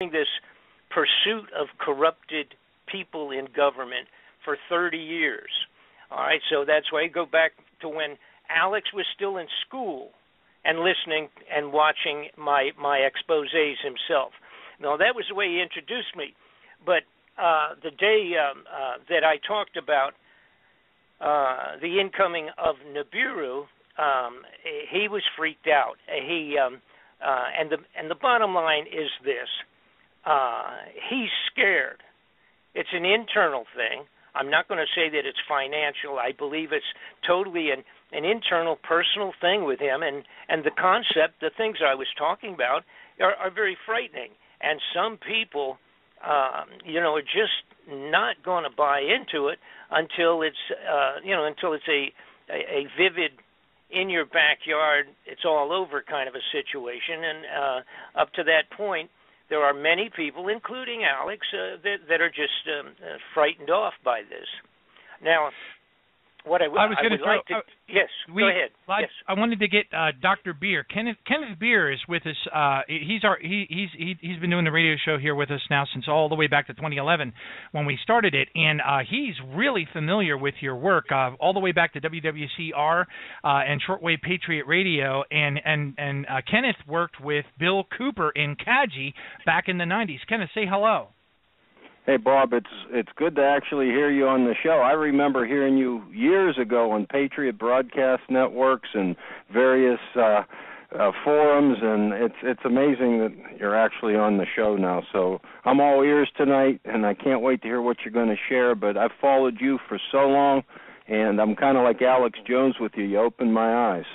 this pursuit of corrupted people in government for 30 years. All right, so that's why I go back to when Alex was still in school and listening and watching my exposés himself. Now, that was the way he introduced me. But the day that I talked about the incoming of Nibiru, he was freaked out. And the bottom line is this. He's scared. It's an internal thing. I'm not going to say that it's financial. I believe it's totally an internal, personal thing with him. And the concept, the things I was talking about, are very frightening. And some people, are just not going to buy into it until it's, until it's a vivid, in your backyard, it's all over kind of a situation. And up to that point, there are many people, including Alex, that are just frightened off by this. Now, what I would like to yes, go ahead. Yes. I wanted to get Dr. Beer. Kenneth Beer is with us. He's been doing the radio show here with us now since all the way back to 2011 when we started it, and he's really familiar with your work all the way back to WWCR and Shortwave Patriot Radio. And Kenneth worked with Bill Cooper in Kaji back in the 90s. Kenneth, say hello. Hey, Bob, it's good to actually hear you on the show. I remember hearing you years ago on Patriot Broadcast Networks and various forums, and it's amazing that you're actually on the show now. So I'm all ears tonight, and I can't wait to hear what you're going to share. But I've followed you for so long, and I'm kind of like Alex Jones with you. You opened my eyes.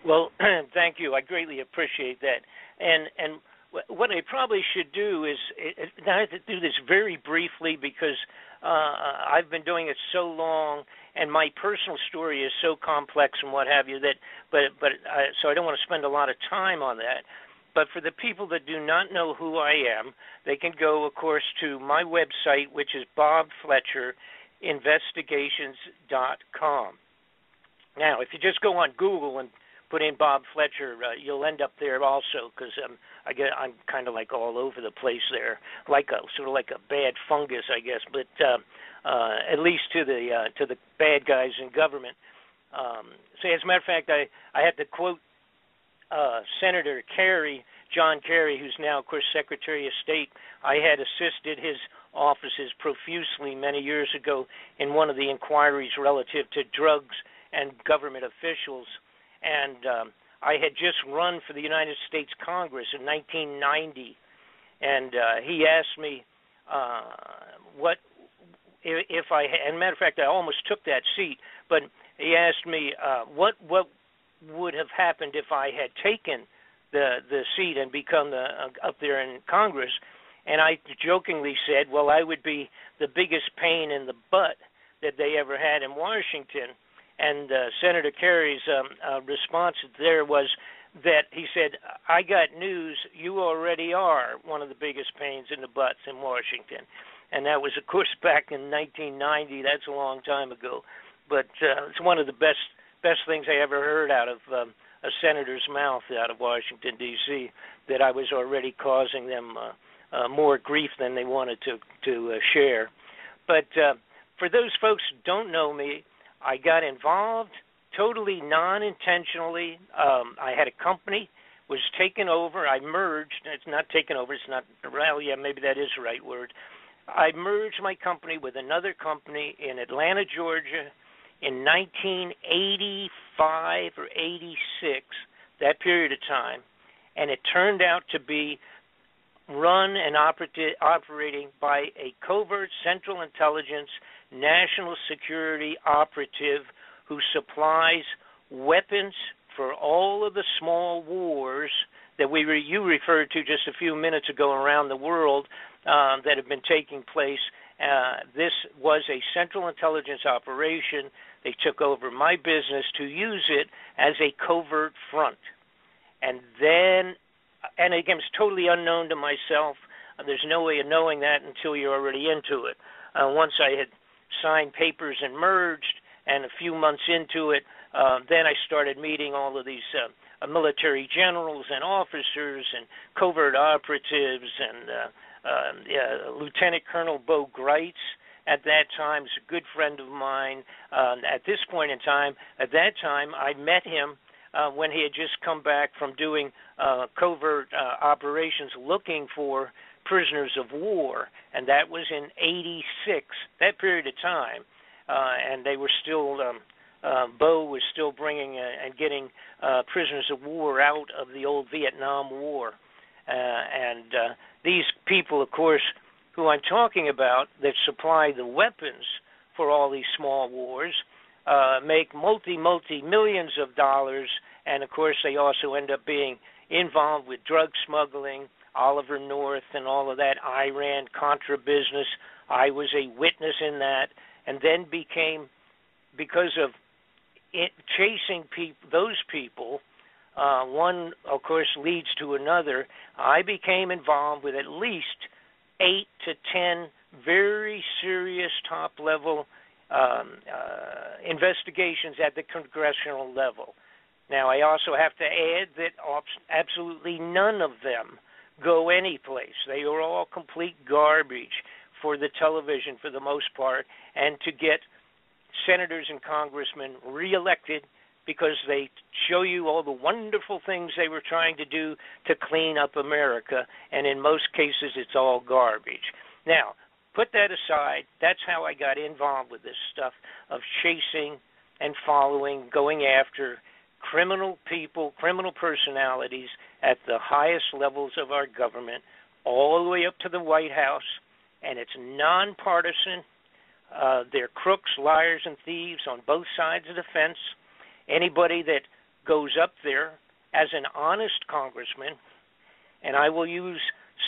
Well, thank you. I greatly appreciate that. And what I probably should do is, I have to do this very briefly because I've been doing it so long, and my personal story is so complex and what have you so I don't want to spend a lot of time on that. But for the people that do not know who I am, they can go, of course, to my website, which is bobfletcherinvestigations.com. Now, if you just go on Google and put in Bob Fletcher, you'll end up there also, because I'm kind of like all over the place there, like sort of like a bad fungus, I guess. But at least to the bad guys in government. So as a matter of fact, I had to quote Senator Kerry, John Kerry, who's now, of course, Secretary of State. I had assisted his offices profusely many years ago in one of the inquiries relative to drugs and government officials. And I had just run for the United States Congress in 1990, and he asked me what if I had, and matter of fact, I almost took that seat, but he asked me what would have happened if I had taken the seat and become up there in Congress, and I jokingly said, well, I would be the biggest pain in the butt that they ever had in Washington. And Senator Kerry's response there was that he said, I got news, you already are one of the biggest pains in the butts in Washington. And that was, of course, back in 1990. That's a long time ago. But it's one of the best things I ever heard out of a senator's mouth out of Washington, D.C., that I was already causing them more grief than they wanted to share. But for those folks who don't know me, I got involved totally non-intentionally. I had a company, was taken over. I merged. It's not taken over. It's not, well, yeah, maybe that is the right word. I merged my company with another company in Atlanta, Georgia in 1985 or 86, that period of time. And it turned out to be run and operating by a covert Central Intelligence national security operative who supplies weapons for all of the small wars that you referred to just a few minutes ago around the world that have been taking place. This was a Central Intelligence operation. They took over my business to use it as a covert front. And then, and again, it's totally unknown to myself. There's no way of knowing that until you're already into it. Once I had signed papers and merged, and a few months into it, then I started meeting all of these military generals and officers and covert operatives and Lieutenant Colonel Bo Greitz. At that time, is a good friend of mine. At this point in time, at that time, I met him when he had just come back from doing covert operations looking for prisoners of war, and that was in '86, that period of time. And they were still, Bo was still bringing and getting prisoners of war out of the old Vietnam War. And these people, of course, who I'm talking about, that supply the weapons for all these small wars, make multi-millions of dollars, and of course they also end up being involved with drug smuggling, Oliver North and all of that, Iran-Contra business. I was a witness in that, and then became, because of chasing those people, one, of course, leads to another. I became involved with at least 8 to 10 very serious top-level investigations at the congressional level. Now, I also have to add that absolutely none of them go anyplace. They are all complete garbage for the television for the most part, and to get senators and congressmen reelected because they show you all the wonderful things they were trying to do to clean up America, and in most cases it's all garbage. Now, put that aside. That's how I got involved with this stuff of chasing and following, going after criminal people, criminal personalities at the highest levels of our government, all the way up to the White House, and it's nonpartisan. They're crooks, liars, and thieves on both sides of the fence. Anybody that goes up there as an honest congressman, and I will use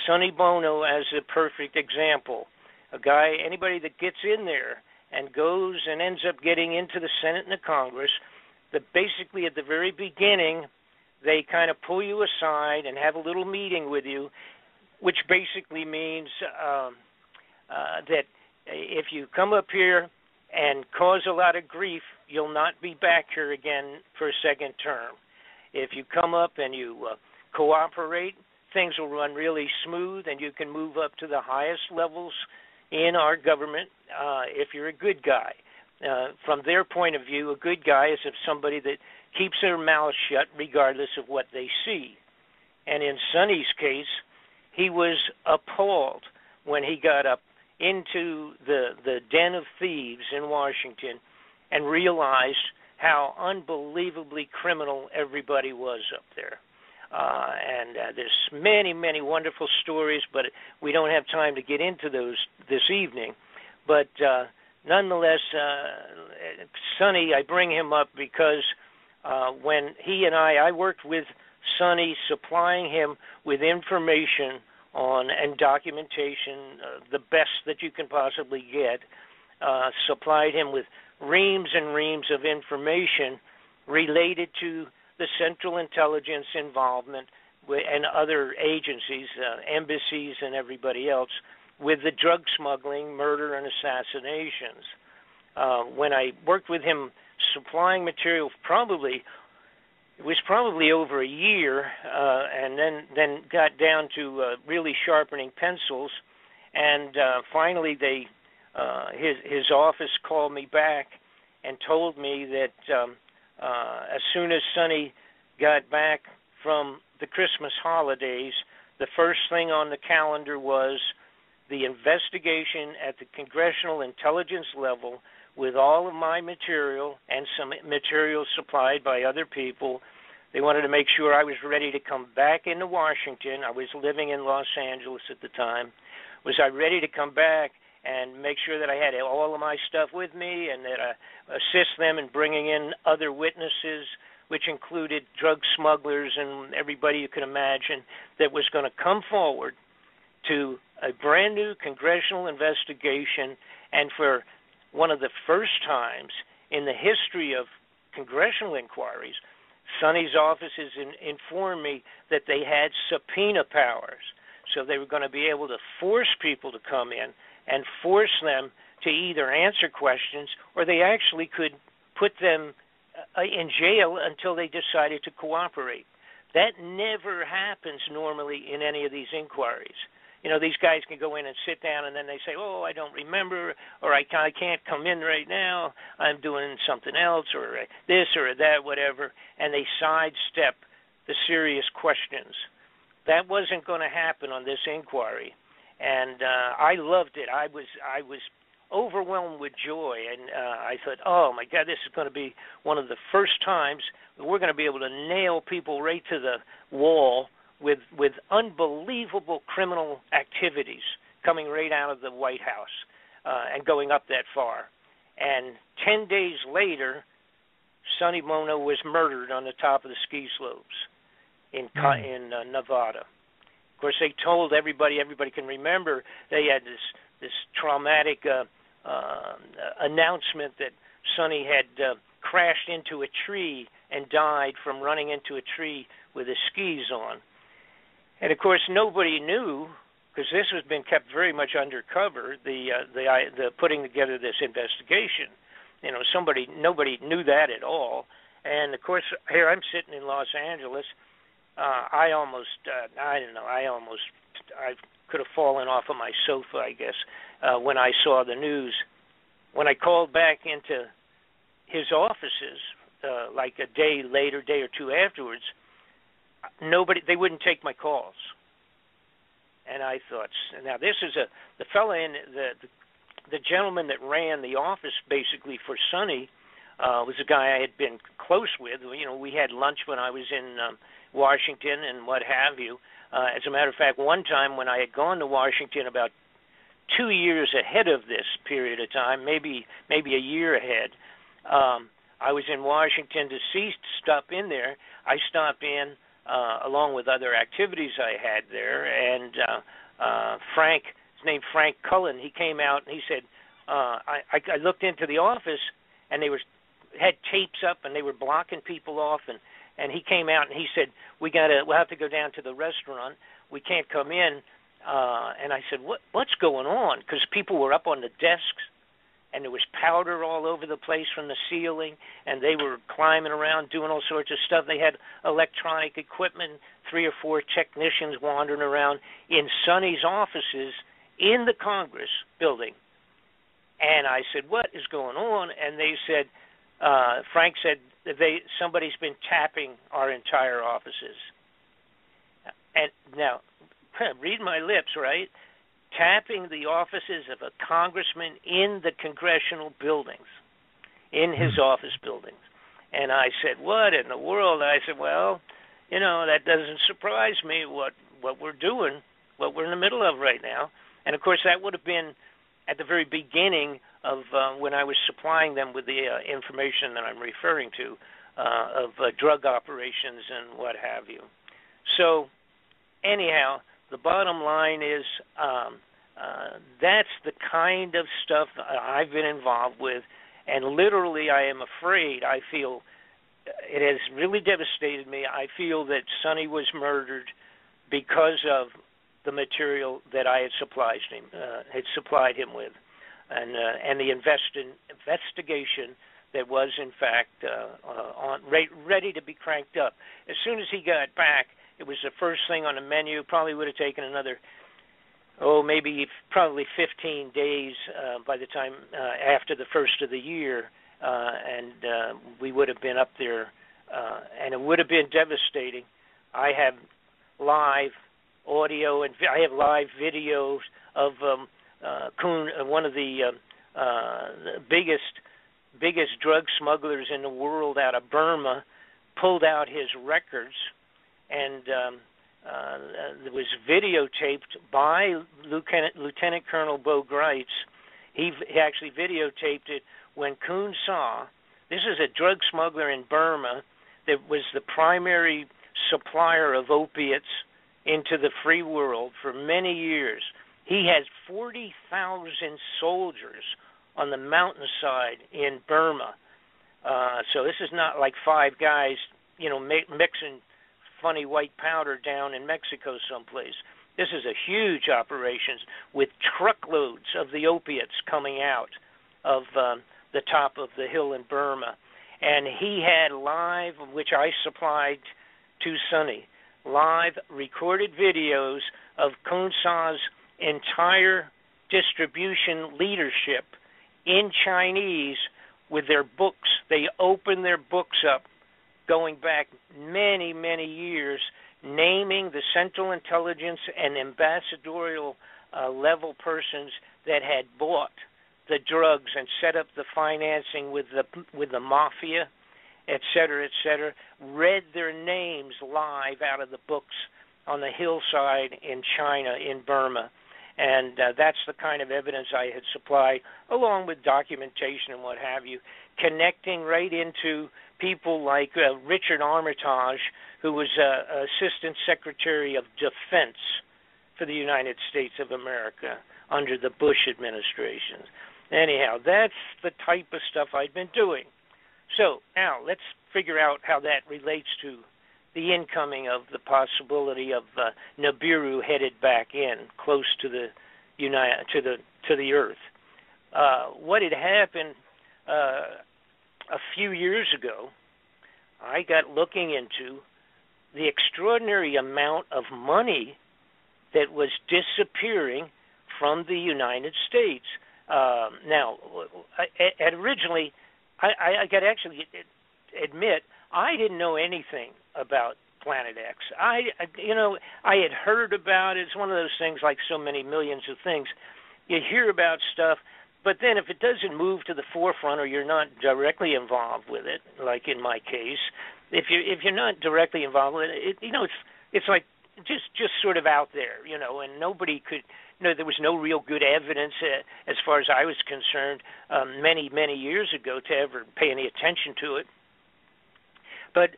Sonny Bono as a perfect example, anybody that gets in there and goes and ends up getting into the Senate and the Congress, that basically at the very beginning they kind of pull you aside and have a little meeting with you, which basically means that if you come up here and cause a lot of grief, you'll not be back here again for a second term. If you come up and you cooperate, things will run really smooth, and you can move up to the highest levels in our government if you're a good guy. From their point of view, a good guy is somebody that keeps their mouth shut regardless of what they see. And in Sonny's case, he was appalled when he got up into the den of thieves in Washington and realized how unbelievably criminal everybody was up there. And there's many, many wonderful stories, but we don't have time to get into those this evening. But nonetheless, Sonny, I bring him up because when he and I worked with Sonny, supplying him with information on and documentation, the best that you can possibly get, supplied him with reams and reams of information related to the Central Intelligence involvement and other agencies, embassies and everybody else, with the drug smuggling, murder, and assassinations. When I worked with him supplying material, it was probably over a year, and then got down to really sharpening pencils, and finally his office called me back and told me that as soon as Sonny got back from the Christmas holidays, the first thing on the calendar was the investigation at the Congressional Intelligence level with all of my material and some material supplied by other people. They wanted to make sure I was ready to come back into Washington. I was living in Los Angeles at the time. Was I ready to come back and make sure that I had all of my stuff with me and that I assist them in bringing in other witnesses, which included drug smugglers and everybody you can imagine that was going to come forward to a brand new congressional investigation. And for one of the first times in the history of congressional inquiries, Sonny's offices informed me that they had subpoena powers. So they were going to be able to force people to come in and force them to either answer questions, or they actually could put them in jail until they decided to cooperate. That never happens normally in any of these inquiries. You know, these guys can go in and sit down, and then they say, oh, I don't remember, or I can't come in right now, I'm doing something else, or this or that, whatever, and they sidestep the serious questions. That wasn't going to happen on this inquiry, and I loved it. I was overwhelmed with joy, and I thought, oh, my God, this is going to be one of the first times that we're going to be able to nail people right to the wall with unbelievable criminal activities coming right out of the White House and going up that far. And 10 days later, Sonny Bono was murdered on the top of the ski slopes in Nevada. Of course, they told everybody can remember, they had this traumatic announcement that Sonny had crashed into a tree and died from running into a tree with his skis on. And of course, nobody knew, because this has been kept very much undercover, the putting together this investigation. You know, nobody knew that at all. And of course, here I'm sitting in Los Angeles. I could have fallen off of my sofa, I guess, when I saw the news. When I called back into his offices, like a day or two afterwards, they wouldn't take my calls. And I thought, now this is the fellow in the gentleman that ran the office basically for Sonny was a guy I had been close with. You know, we had lunch when I was in Washington and what have you. As a matter of fact, one time when I had gone to Washington about 2 years ahead of this period of time, maybe a year ahead, I was in Washington to see stuff in there. I stopped in along with other activities I had there, and Frank, his name Frank Cullen, he came out and he said, I looked into the office and they had tapes up and they were blocking people off, and he came out and he said, we'll have to go down to the restaurant. We can't come in. And I said, what's going on? Because people were up on the desks, and there was powder all over the place from the ceiling, and they were climbing around doing all sorts of stuff. They had electronic equipment, 3 or 4 technicians wandering around in Sonny's offices in the Congress building. And I said, what is going on? And they said, Frank said, somebody's been tapping our entire offices. And now, read my lips, right? Tapping the offices of a congressman in the congressional buildings, in his office buildings. And I said, what in the world? I said, well, you know, that doesn't surprise me, what we're doing, what we're in the middle of right now. And, of course, that would have been at the very beginning of when I was supplying them with the information that I'm referring to of drug operations and what have you. So, anyhow, the bottom line is that's the kind of stuff I've been involved with, and literally I am afraid, I feel it has really devastated me. I feel that Sonny was murdered because of the material that I had supplied him with, and the investigation that was in fact ready to be cranked up. As soon as he got back, it was the first thing on the menu. Probably would have taken another, probably 15 days by the time after the first of the year, and we would have been up there, and it would have been devastating. I have live audio and I have live videos of Kuhn, one of the biggest drug smugglers in the world out of Burma, pulled out his records, and it was videotaped by Lieutenant Colonel Bo Greitz. He actually videotaped it when Kuhn saw, this is a drug smuggler in Burma that was the primary supplier of opiates into the free world for many years. He has 40,000 soldiers on the mountainside in Burma. So this is not like 5 guys, mixing funny white powder down in Mexico someplace. This is a huge operation with truckloads of the opiates coming out of the top of the hill in Burma. and he had live, which I supplied to Sonny, live recorded videos of Khonsa's entire distribution leadership in Chinese with their books. They opened their books up going back many, many years, naming the Central Intelligence and ambassadorial level persons that had bought the drugs and set up the financing with the mafia, et cetera, read their names live out of the books on the hillside in China, in Burma. And that's the kind of evidence I had supplied, along with documentation and what have you, connecting right into people like Richard Armitage, who was Assistant Secretary of Defense for the United States of America under the Bush administration. Anyhow, that's the type of stuff I'd been doing. So now let's figure out how that relates to the incoming of the possibility of Nibiru headed back in close to the to the Earth. What had happened a few years ago, I got looking into the extraordinary amount of money that was disappearing from the United States. Now, originally, I got to actually admit, I didn't know anything about Planet X. I had heard about it. It's one of those things, like so many millions of things. You hear about stuff, but then if it doesn't move to the forefront or you're not directly involved with it, like in my case, if you're not directly involved with it, it's like just sort of out there, and nobody could. There was no real good evidence, as far as I was concerned, many, many years ago, to ever pay any attention to it. But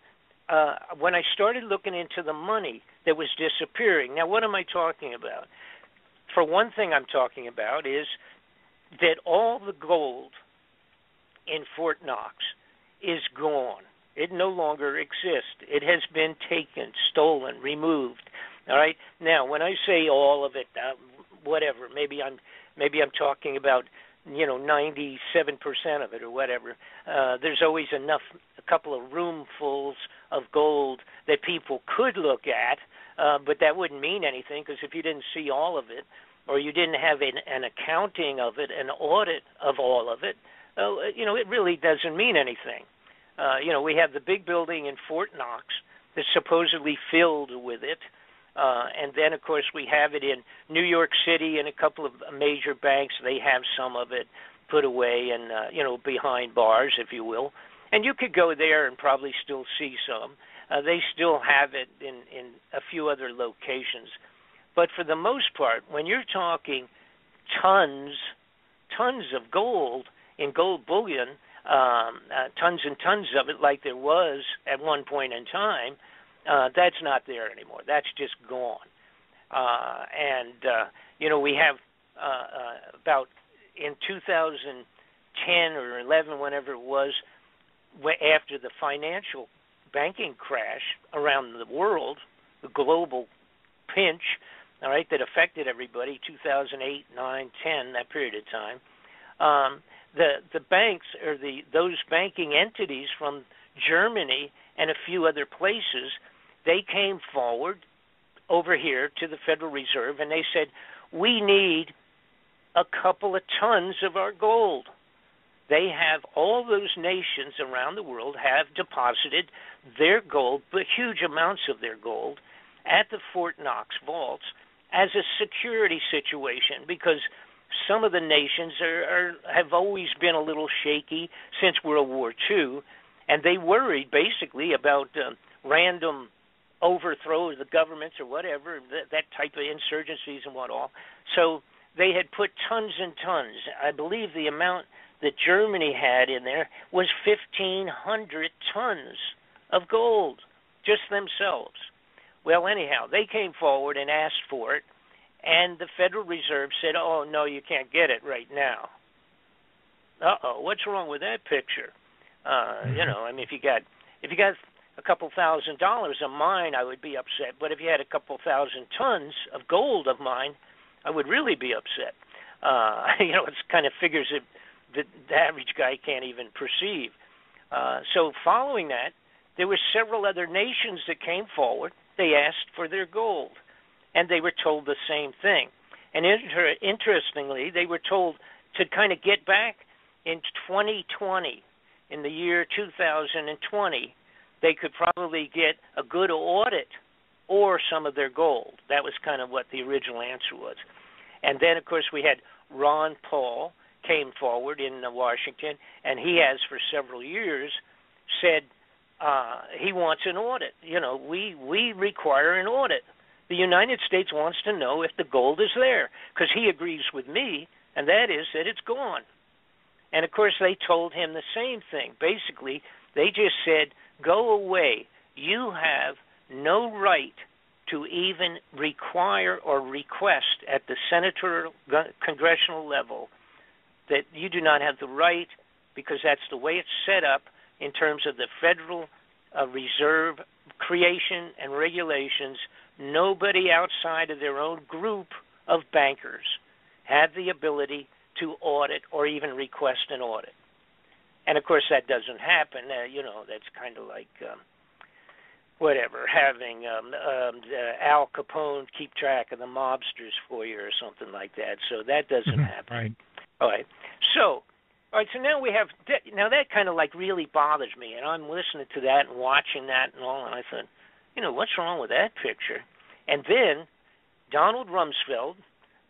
when I started looking into the money that was disappearing, now what am I talking about? For one thing I'm talking about is that all the gold in Fort Knox is gone. It no longer exists. It has been taken, stolen, removed. All right? Now, when I say all of it, whatever, maybe I'm talking about 97% of it or whatever. There's always a couple of roomfuls of gold that people could look at, but that wouldn't mean anything, because if you didn't see all of it, or you didn't have an accounting of it, an audit of all of it, it really doesn't mean anything. We have the big building in Fort Knox that's supposedly filled with it. And then, of course, we have it in New York City and a couple of major banks. They have some of it put away and, behind bars, if you will. And you could go there and probably still see some. They still have it in a few other locations. But for the most part, when you're talking tons of gold in gold bullion, tons and tons of it like there was at one point in time, that's not there anymore. That's just gone. We have about in 2010 or 11, whenever it was, after the financial banking crash around the world, the global pinch, all right, that affected everybody, 2008, 9, 10, that period of time, the banks or those banking entities from Germany and a few other places, they came forward over here to the Federal Reserve and they said, we need a couple of tons of our gold. They have, all those nations around the world have deposited their gold, but huge amounts of their gold, at the Fort Knox vaults as a security situation, because some of the nations have always been a little shaky since World War II, and they worried basically about random overthrow of the governments or whatever, that type of insurgencies and what all. So they had put tons and tons. I believe the amount that Germany had in there was 1,500 tons of gold, just themselves. Well, anyhow, they came forward and asked for it, and the Federal Reserve said, oh, no, you can't get it right now. Uh-oh, what's wrong with that picture? If you got a couple $1,000s of mine, I would be upset. But if you had a couple 1,000 tons of gold of mine, I would really be upset. It's kind of figures that the average guy can't even perceive. So following that, there were several other nations that came forward. They asked for their gold, and they were told the same thing. And interestingly, they were told to kind of get back in 2020, in the year 2020, they could probably get a good audit or some of their gold. That was kind of what the original answer was. And then, of course, we had Ron Paul came forward in Washington, and he has for several years said he wants an audit. We require an audit. The United States wants to know if the gold is there, because he agrees with me, and that is that it's gone. And, of course, they told him the same thing. Basically, they just said, go away. You have no right to even require or request at the senatorial, congressional level that you do not have the right, because that's the way it's set up in terms of the Federal Reserve creation and regulations. Nobody outside of their own group of bankers had the ability to audit or even request an audit. And, of course, that doesn't happen. That's kind of like having Al Capone keep track of the mobsters for you or something like that. So that doesn't happen. Right. All right. So now we have that kind of like really bothers me, and I'm listening to that and watching that and all, and I thought, what's wrong with that picture? And then Donald Rumsfeld,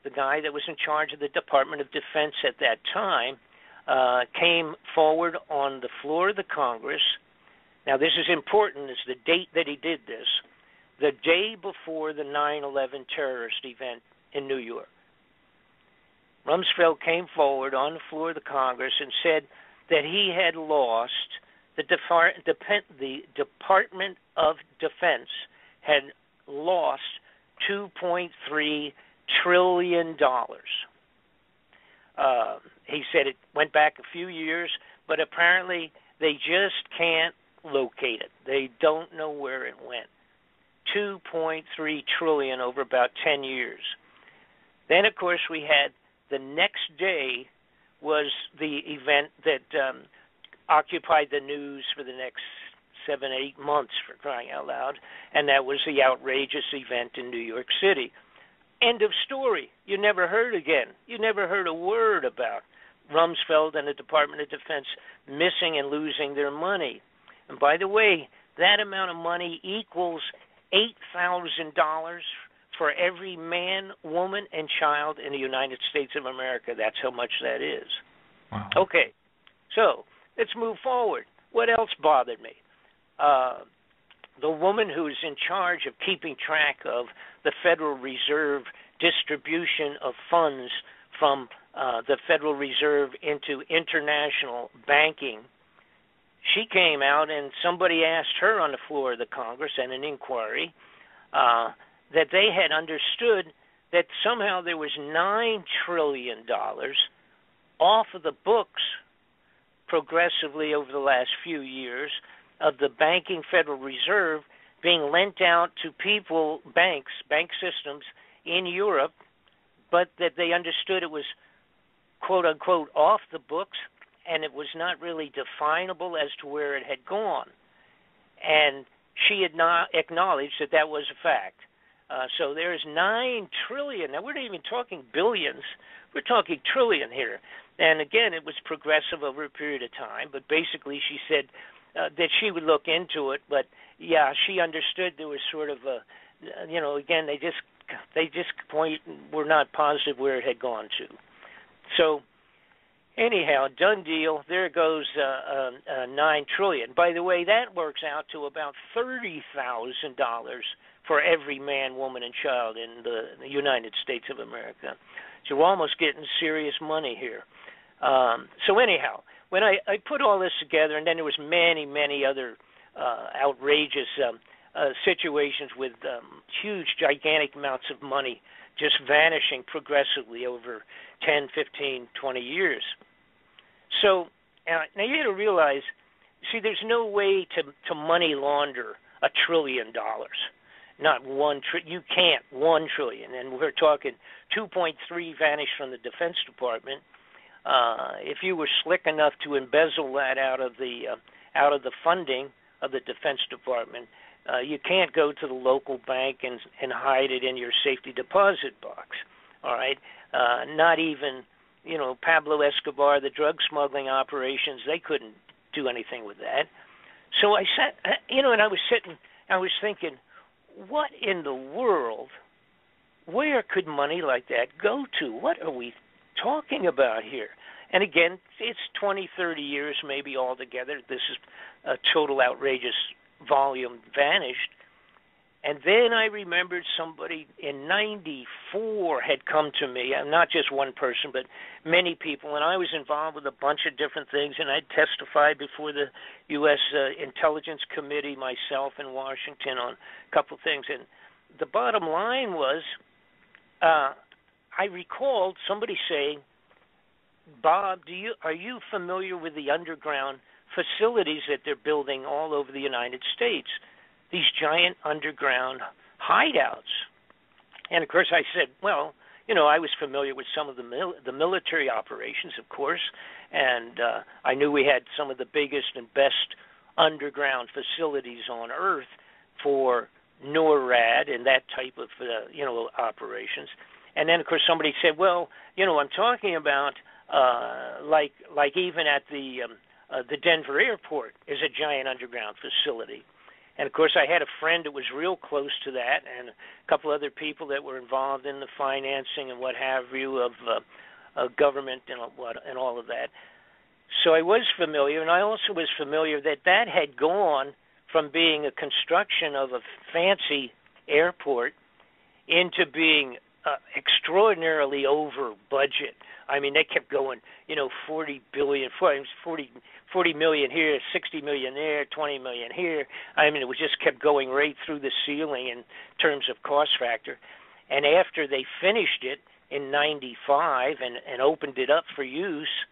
the guy that was in charge of the Department of Defense at that time, came forward on the floor of the Congress. Now, this is important, is the date that he did this, the day before the 9/11 terrorist event in New York. Rumsfeld came forward on the floor of the Congress and said that he had lost, the Department of Defense had lost $2.3 trillion. He said it went back a few years, but apparently they just can't locate it. They don't know where it went. $2.3 trillion over about 10 years. Then, of course, we had the next day was the event that occupied the news for the next 7-8 months, for crying out loud, and that was the outrageous event in New York City. End of story. You never heard again. You never heard a word about Rumsfeld and the Department of Defense missing and losing their money. And by the way, that amount of money equals $8,000 for every man, woman, and child in the United States of America. That's how much that is. Wow. Okay, so let's move forward. What else bothered me? The woman who's in charge of keeping track of the Federal Reserve distribution of funds from the Federal Reserve into international banking, she came out and somebody asked her on the floor of the Congress in an inquiry that they had understood that somehow there was $9 trillion off of the books progressively over the last few years of the banking Federal Reserve being lent out to people, bank systems in Europe, but that they understood it was, quote-unquote, off the books, and it was not really definable as to where it had gone. And she had not acknowledged that that was a fact. So there's $9 trillion. Now, we're not even talking billions. We're talking trillion here. And, again, it was progressive over a period of time, but basically she said that she would look into it. But, yeah, she understood there was sort of a, again, they just were not positive where it had gone to. So, anyhow, done deal. There goes $9 trillion. By the way, that works out to about $30,000 for every man, woman, and child in the United States of America. So we're almost getting serious money here. So anyhow, when I put all this together, and then there was many, many other outrageous situations with huge, gigantic amounts of money just vanishing progressively over 10, 15, 20 years. So now you got to realize, see, there's no way to money launder $1 trillion. Not you can't, $1 trillion. And we're talking 2.3 vanished from the Defense Department. If you were slick enough to embezzle that out of the out of the funding of the Defense Department. You can't go to the local bank and hide it in your safety deposit box. All right, not even Pablo Escobar, the drug smuggling operations, they couldn't do anything with that. So I sat, and I was thinking, what in the world? Where could money like that go to? What are we talking about here? And again, it's 20, 30 years maybe altogether. This is a total outrageous volume vanished. And then I remembered somebody in 94 had come to me, not just one person, but many people, and I was involved with a bunch of different things, and I testified before the U.S. Intelligence Committee myself in Washington on a couple of things. And the bottom line was, I recalled somebody saying, Bob, are you familiar with the underground facilities that they're building all over the United States? These giant underground hideouts. And, of course, I said, well, I was familiar with some of the military operations, of course, and I knew we had some of the biggest and best underground facilities on Earth for NORAD and that type of, operations. And then, of course, somebody said, well, I'm talking about like even at the Denver airport is a giant underground facility. And, of course, I had a friend that was real close to that and a couple other people that were involved in the financing and what have you of government and all of that. So I was familiar, and I also was familiar that had gone from being a construction of a fancy airport into being extraordinarily over budget. I mean, they kept going, 40 million here, 60 million there, 20 million here. I mean, it just kept going right through the ceiling in terms of cost factor. And after they finished it in 95 and opened it up for use,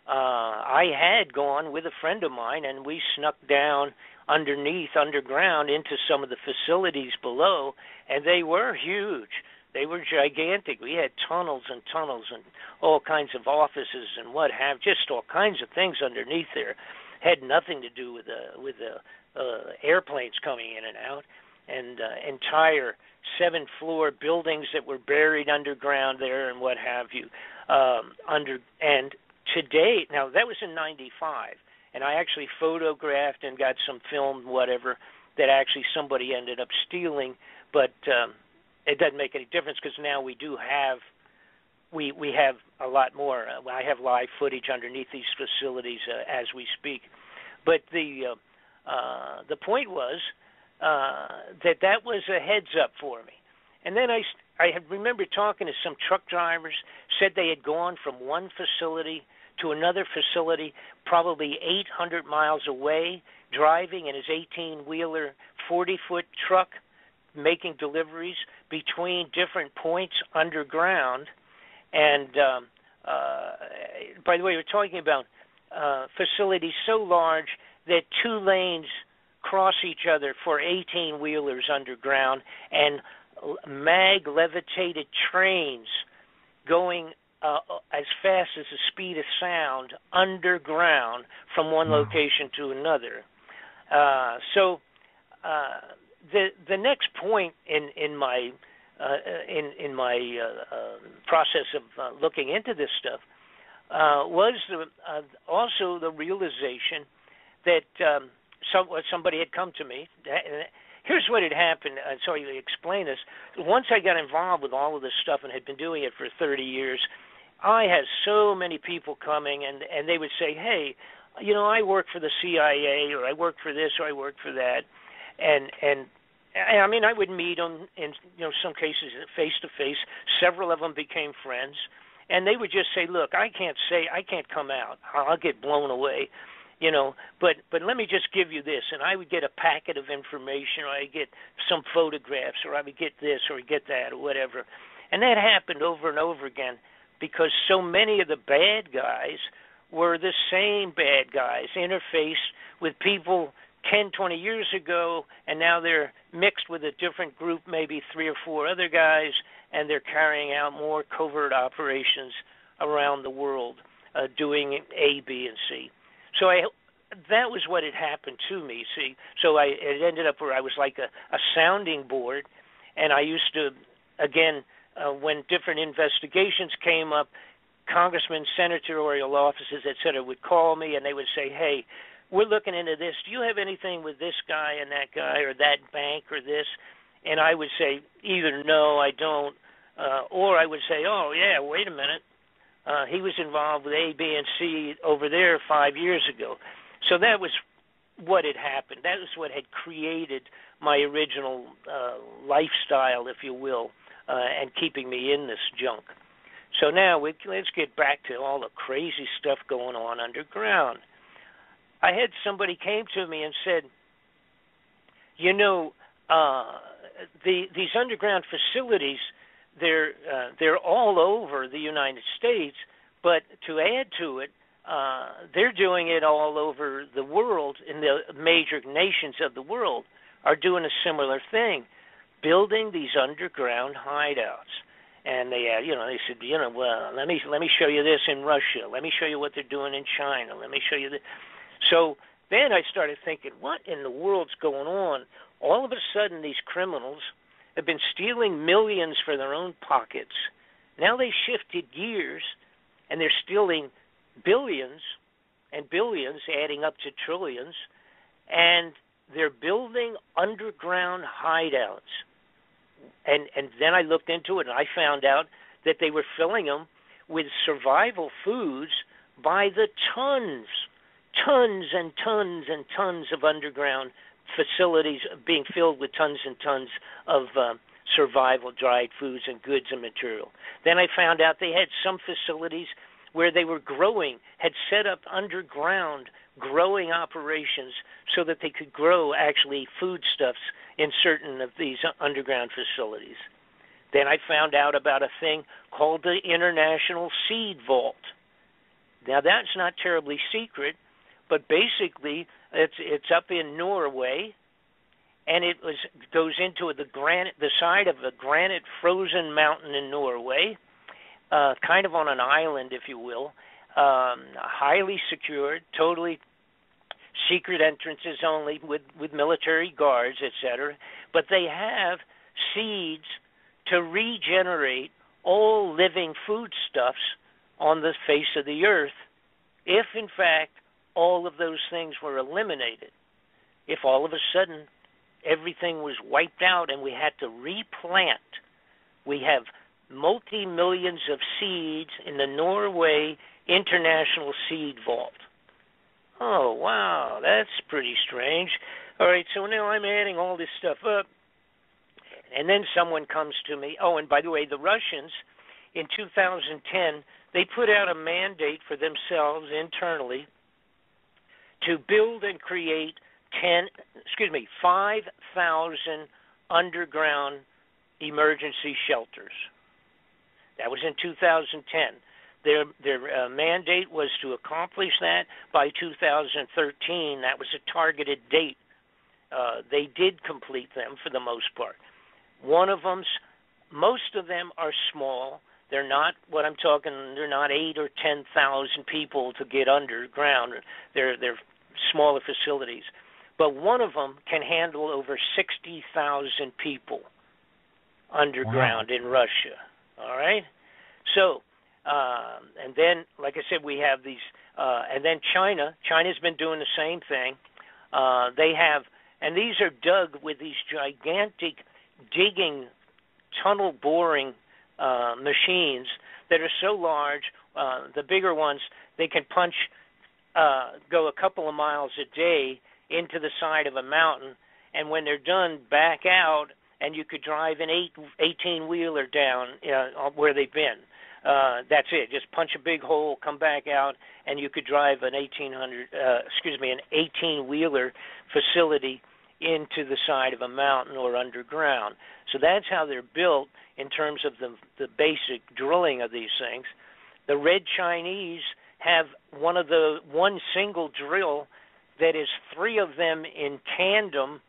I had gone with a friend of mine, and we snuck down underground into some of the facilities below, and they were huge. They were gigantic. We had tunnels and tunnels and all kinds of offices and what have, just all kinds of things underneath there. Had nothing to do with the airplanes coming in and out, and entire 7-floor buildings that were buried underground there and what have you. And to date, now that was in 95, and I actually photographed and got some film, whatever, that actually somebody ended up stealing, but it doesn't make any difference because now we have a lot more. I have live footage underneath these facilities as we speak. But the point was that was a heads up for me. And then I remember talking to some truck drivers, said they had gone from one facility to another facility, probably 800 miles away, driving in his 18-wheeler, 40-foot truck, making deliveries between different points underground. And by the way, we're talking about facilities so large that 2 lanes cross each other for 18-wheelers underground, and mag-levitated trains going as fast as the speed of sound underground from one location to another. So the next point in my process of looking into this stuff was also the realization that somebody had come to me. Here's what had happened. So I explain this. Once I got involved with all of this stuff and had been doing it for 30 years, I had so many people coming, and they would say, hey, I work for the CIA, or I work for this, or I work for that. And I mean, I would meet them in some cases face to face. Several of them became friends, and they would just say, "Look, I can't come out. I'll get blown away, But let me just give you this." And I would get a packet of information, or I would get some photographs, or I would get this, or get that, or whatever. And that happened over and over again because so many of the bad guys were the same bad guys, interfaced with people 10, 20 years ago, and now they're mixed with a different group, maybe 3 or 4 other guys, and they're carrying out more covert operations around the world, doing A, B, and C. So that was what had happened to me. See, so it ended up where I was like a sounding board, and I used to, again, when different investigations came up, congressmen, senatorial offices, et cetera, would call me and they would say, hey, we're looking into this. Do you have anything with this guy and that guy or that bank or this? And I would say either no, I don't, or I would say, oh, yeah, wait a minute. He was involved with A, B, and C over there 5 years ago. So that was what had happened. That was what had created my original lifestyle, if you will, and keeping me in this junk. So now let's get back to all the crazy stuff going on underground. I had somebody came to me and said, you know, these underground facilities, they're all over the United States, but to add to it, they're doing it all over the world, in the major nations of the world are doing a similar thing, building these underground hideouts. And they said, well, let me show you this in Russia. Let me show you what they're doing in China. Let me show you this. So then I started thinking, what in the world's going on? All of a sudden, these criminals have been stealing millions for their own pockets. Now they shifted gears, and they're stealing billions and billions, adding up to trillions, and they're building underground hideouts. And then I looked into it, and I found out that they were filling them with survival foods by the tons and tons and tons of underground facilities being filled with tons and tons of survival dried foods and goods and material. Then I found out they had some facilities where they were growing, had set up underground growing operations so that they could grow actually foodstuffs in certain of these underground facilities. Then I found out about a thing called the International Seed Vault. Now that's not terribly secret, but basically it's up in Norway, and it goes into the side of a granite frozen mountain in Norway, kind of on an island, if you will, highly secured, totally secret entrances only with military guards, etc. But they have seeds to regenerate all living foodstuffs on the face of the earth if, in fact, all of those things were eliminated. If all of a sudden everything was wiped out and we had to replant, we have multi-millions of seeds in the Norway International Seed Vault. Oh, wow, that's pretty strange. All right, so now I'm adding all this stuff up, and then someone comes to me. Oh, and by the way, the Russians, in 2010, they put out a mandate for themselves internally to build and create 5,000 underground emergency shelters. That was in 2010. Their mandate was to accomplish that by 2013. That was a targeted date. They did complete them for the most part. Most of them are small. They're not what I'm talking. They're not 8,000 or 10,000 people to get underground. They're smaller facilities. But one of them can handle over 60,000 people underground in Russia. All right? So, and then, like I said, we have these, and then China. China's been doing the same thing. They have, and these are dug with these gigantic digging, tunnel boring machines that are so large. The bigger ones, they can go a couple of miles a day into the side of a mountain, and when they're done, back out, and you could drive an 18-wheeler down where they've been. That's it. Just punch a big hole, come back out, and you could drive an 18-wheeler facility into the side of a mountain or underground. So that's how they're built in terms of the basic drilling of these things. The Red Chinese have one single drill that is 3 of them in tandem,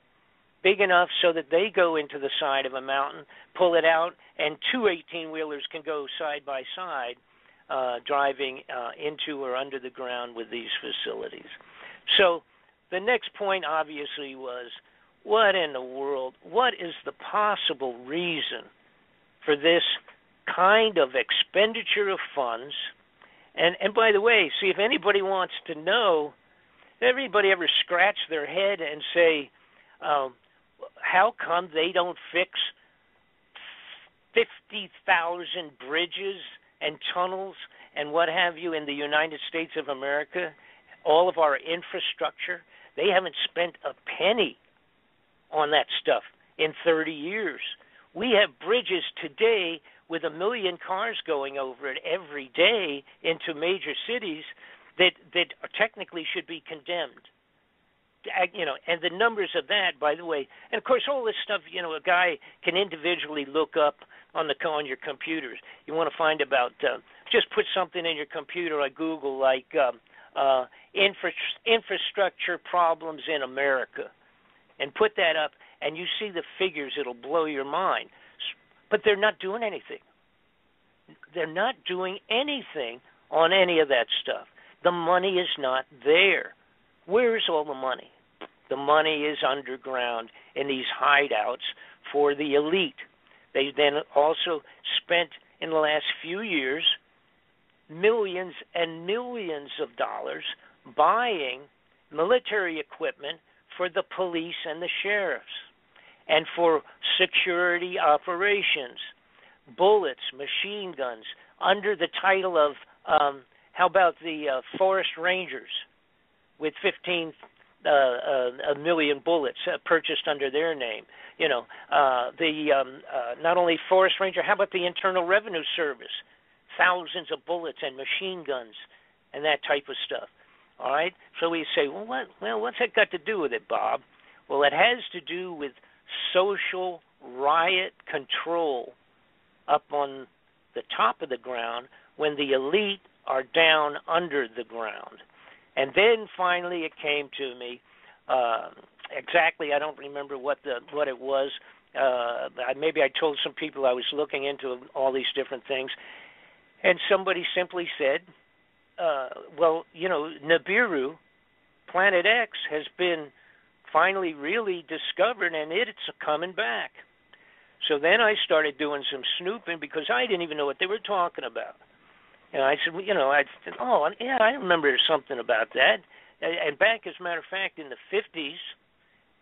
big enough so that they go into the side of a mountain, pull it out, and 2 18-wheelers can go side by side, driving into or under the ground with these facilities. So the next point obviously was, what in the world, what is the possible reason for this kind of expenditure of funds? And by the way, see, if anybody wants to know, everybody ever scratch their head and say, how come they don't fix 50,000 bridges and tunnels and what have you in the United States of America, all of our infrastructure? They haven't spent a penny on that stuff in 30 years. We have bridges today with 1 million cars going over it every day into major cities that technically should be condemned. You know, and the numbers of that, by the way, and of course all this stuff, you know, a guy can individually look up on your computers. You want to find about, just put something in your computer like Google, like infrastructure problems in America, and put that up, and you see the figures. It'll blow your mind. But they're not doing anything. They're not doing anything on any of that stuff. The money is not there. Where's all the money? The money is underground in these hideouts for the elite. They then also spent in the last few years millions and millions of dollars buying military equipment for the police and the sheriffs and for security operations, bullets, machine guns, under the title of, how about the Forest Rangers with 15 million bullets purchased under their name? You know, not only Forest Ranger, how about the Internal Revenue Service? Thousands of bullets and machine guns and that type of stuff. All right? So we say, well, what's that got to do with it, Bob? Well, it has to do with social riot control up on the top of the ground when the elite are down under the ground. And then finally it came to me, exactly, I don't remember what it was. Maybe I told some people I was looking into all these different things, and somebody simply said, well, you know, Nibiru, Planet X, has been finally really discovered, and it's coming back. So then I started doing some snooping because I didn't even know what they were talking about. And I said, you know, I said, oh, yeah, I remember something about that. And back, as a matter of fact, in the 50s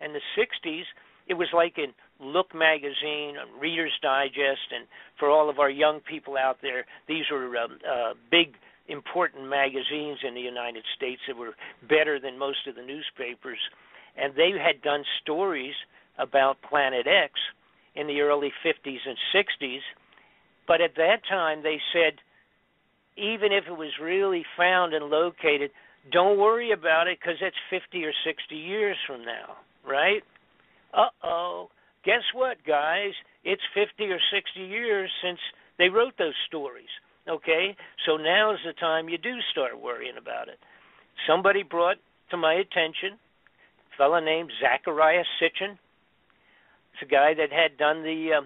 and the 60s, it was like in Look magazine, Reader's Digest, and for all of our young people out there, these were big, important magazines in the United States that were better than most of the newspapers. And they had done stories about Planet X in the early 50s and 60s. But at that time, they said, even if it was really found and located, don't worry about it because it's 50 or 60 years from now, right? Uh-oh. Guess what, guys? It's 50 or 60 years since they wrote those stories, okay? So now's the time you do start worrying about it. Somebody brought to my attention a fellow named Zachariah Sitchin. It's a guy that had done the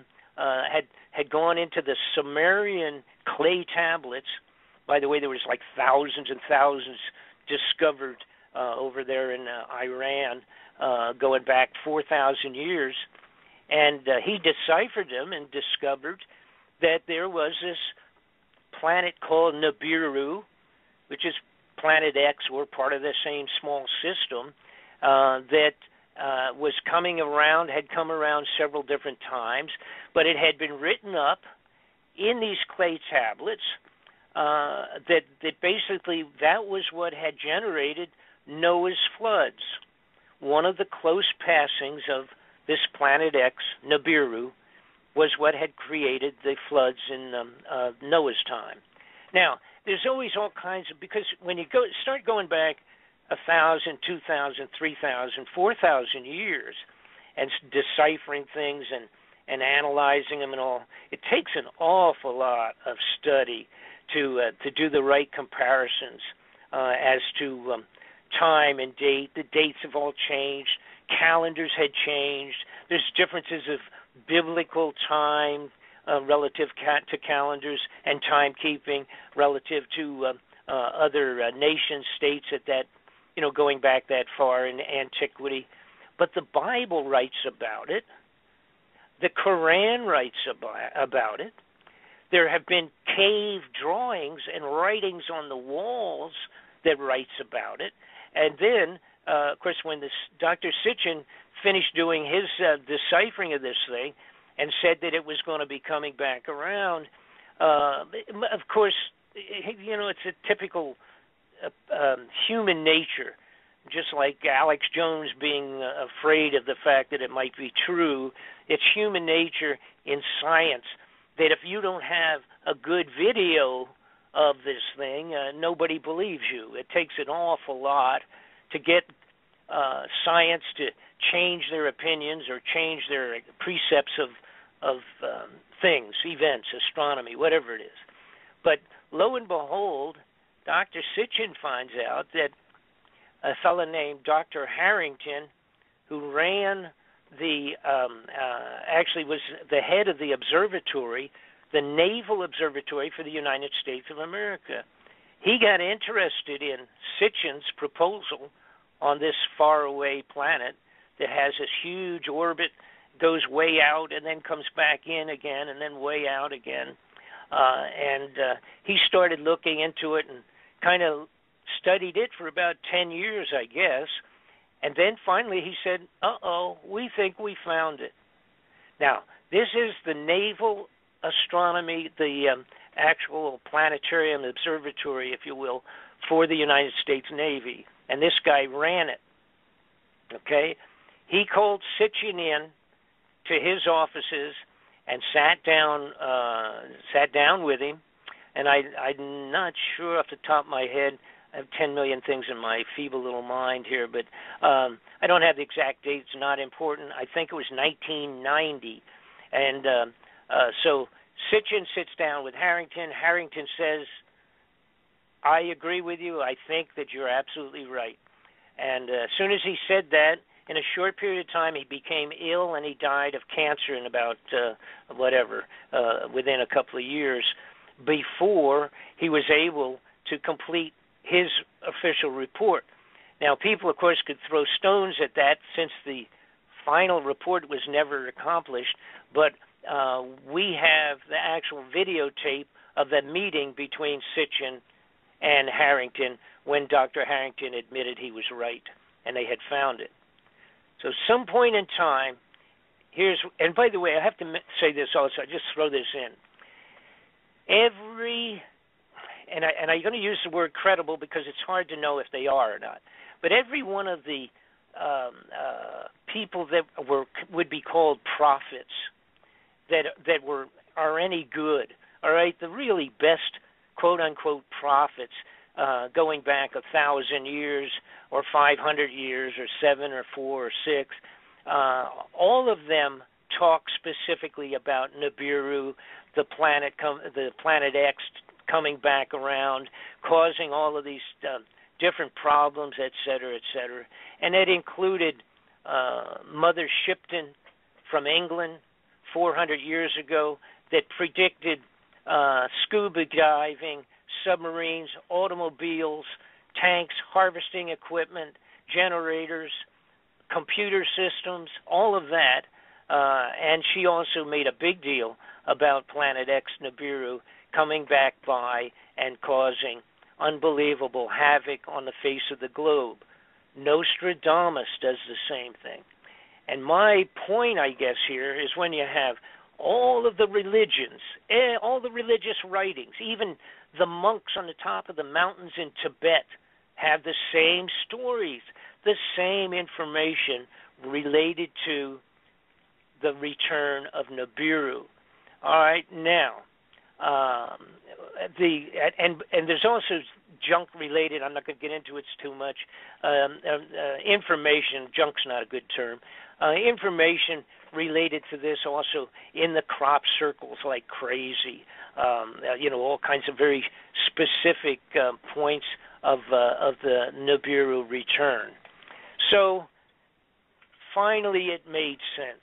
had gone into the Sumerian clay tablets. By the way, there was like thousands and thousands discovered over there in Iran, going back 4,000 years. And he deciphered them and discovered that there was this planet called Nibiru, which is Planet X, or part of the same small system, that was coming around, had come around several different times, but it had been written up in these clay tablets that basically that was what had generated Noah's floods. One of the close passings of this Planet X, Nibiru, was what had created the floods in Noah's time. Now, there's always all kinds of, because when you start going back 1,000, 2,000, 3,000, 4,000 years and deciphering things and analyzing them and all, it takes an awful lot of study to do the right comparisons as to time and date. The dates have all changed. Calendars had changed. There's differences of biblical time relative to calendars and timekeeping relative to other nation states at that going back that far in antiquity. But the Bible writes about it. The Quran writes about it. There have been cave drawings and writings on the walls that writes about it. And then, of course, when Dr. Sitchin finished doing his deciphering of this thing and said that it was going to be coming back around, of course, it's a typical human nature, just like Alex Jones being afraid of the fact that it might be true. It's human nature in science that if you don't have a good video of this thing, nobody believes you. It takes an awful lot to get science to change their opinions or change their precepts of things, events, astronomy, whatever it is. But lo and behold, Dr. Sitchin finds out that a fellow named Dr. Harrington, who ran actually was the head of the observatory, the Naval Observatory for the United States of America. He got interested in Sitchin's proposal on this faraway planet that has this huge orbit, goes way out and then comes back in again and then way out again. And he started looking into it and kind of studied it for about 10 years, I guess. And then finally he said, we think we found it. Now, this is the Naval Astronomy, the actual planetarium observatory, if you will, for the United States Navy. And this guy ran it. Okay? He called Sitchin in to his offices and sat down with him. And I'm not sure off the top of my head. I have 10 million things in my feeble little mind here, but I don't have the exact date. It's not important. I think it was 1990. And so Sitchin sits down with Harrington. Harrington says, I agree with you. I think that you're absolutely right. And as soon as he said that, in a short period of time, he became ill and he died of cancer in about within a couple of years before he was able to complete his official report. Now, people, of course, could throw stones at that since the final report was never accomplished, but we have the actual videotape of the meeting between Sitchin and Harrington when Dr. Harrington admitted he was right and they had found it. So some point in time, and by the way, I have to say this also, I just throw this in. And I'm going to use the word credible because it's hard to know if they are or not, but every one of the people that would be called prophets that are any good, all right, the really best quote-unquote prophets going back 1,000 years or 500 years or 7 or 4 or 6, all of them talk specifically about Nibiru, the planet X coming back around, causing all of these different problems, et cetera, et cetera. And it included Mother Shipton from England 400 years ago that predicted scuba diving, submarines, automobiles, tanks, harvesting equipment, generators, computer systems, all of that. And she also made a big deal about Planet X Nibiru coming back by and causing unbelievable havoc on the face of the globe. Nostradamus does the same thing. And my point, I guess, here is when you have all of the religions, all the religious writings, even the monks on the top of the mountains in Tibet have the same stories, the same information related to the return of Nibiru. All right, now, and there's also junk related. I'm not going to get into it too much. Information, junk's not a good term. Information related to this also in the crop circles like crazy. All kinds of very specific points of the Nibiru return. So finally, it made sense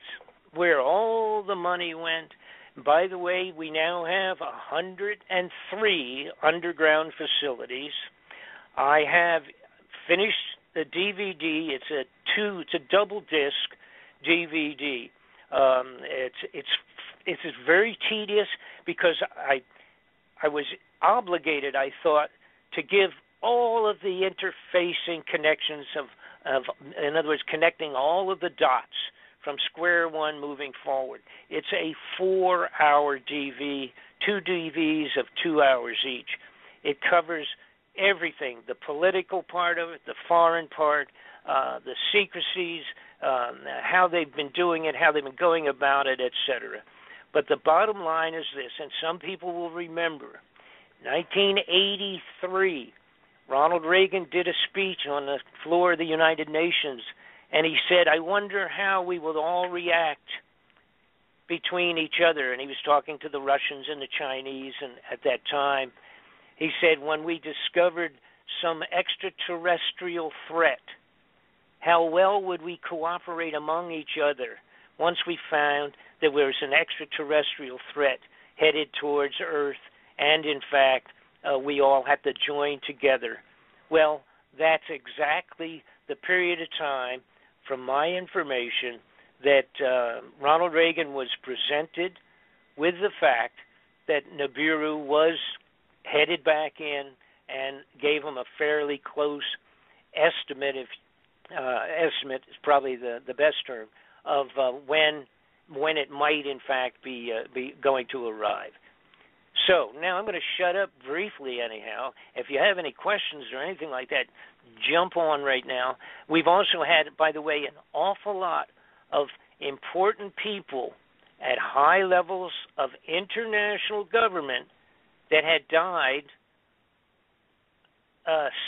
where all the money went. By the way, we now have 103 underground facilities. I have finished a DVD. It's a double disc DVD. It's very tedious because I was obligated, I thought, to give all of the interfacing connections of, in other words, connecting all of the dots from square one moving forward. It's a 4-hour DV, 2 DVs of 2 hours each. It covers everything, the political part of it, the foreign part, the secrecies, how they've been doing it, how they've been going about it, etc. But the bottom line is this, and some people will remember, 1983, Ronald Reagan did a speech on the floor of the United Nations, and he said, I wonder how we will all react between each other. And he was talking to the Russians and the Chinese, and at that time, he said, when we discovered some extraterrestrial threat, how well would we cooperate among each other once we found that there was an extraterrestrial threat headed towards Earth, and in fact, we all had to join together. Well, that's exactly the period of time, from my information, that Ronald Reagan was presented with the fact that Nibiru was headed back in and gave him a fairly close estimate, estimate is probably the best term, of when it might in fact be going to arrive. So now I'm going to shut up briefly anyhow. If you have any questions or anything like that, jump on right now. We've also had, by the way, an awful lot of important people at high levels of international government that had died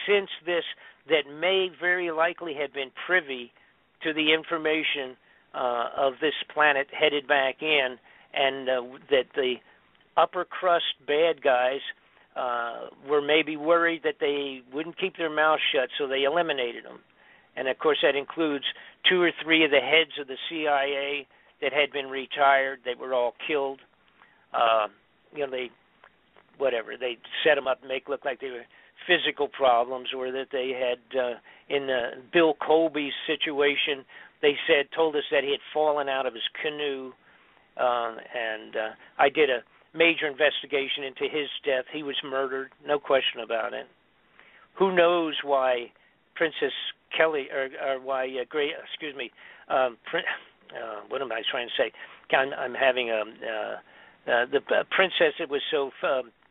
since this, that may very likely have been privy to the information of this planet headed back in, and that the upper crust bad guys were maybe worried that they wouldn't keep their mouths shut, so they eliminated them. And of course that includes 2 or 3 of the heads of the CIA that had been retired. They were all killed. They set them up and make look like they were physical problems, or that they had, in Bill Colby's situation, they told us that he had fallen out of his canoe, and I did a major investigation into his death. He was murdered, no question about it. Who knows why Princess Kelly, or why what am I trying to say? I'm having the princess that was so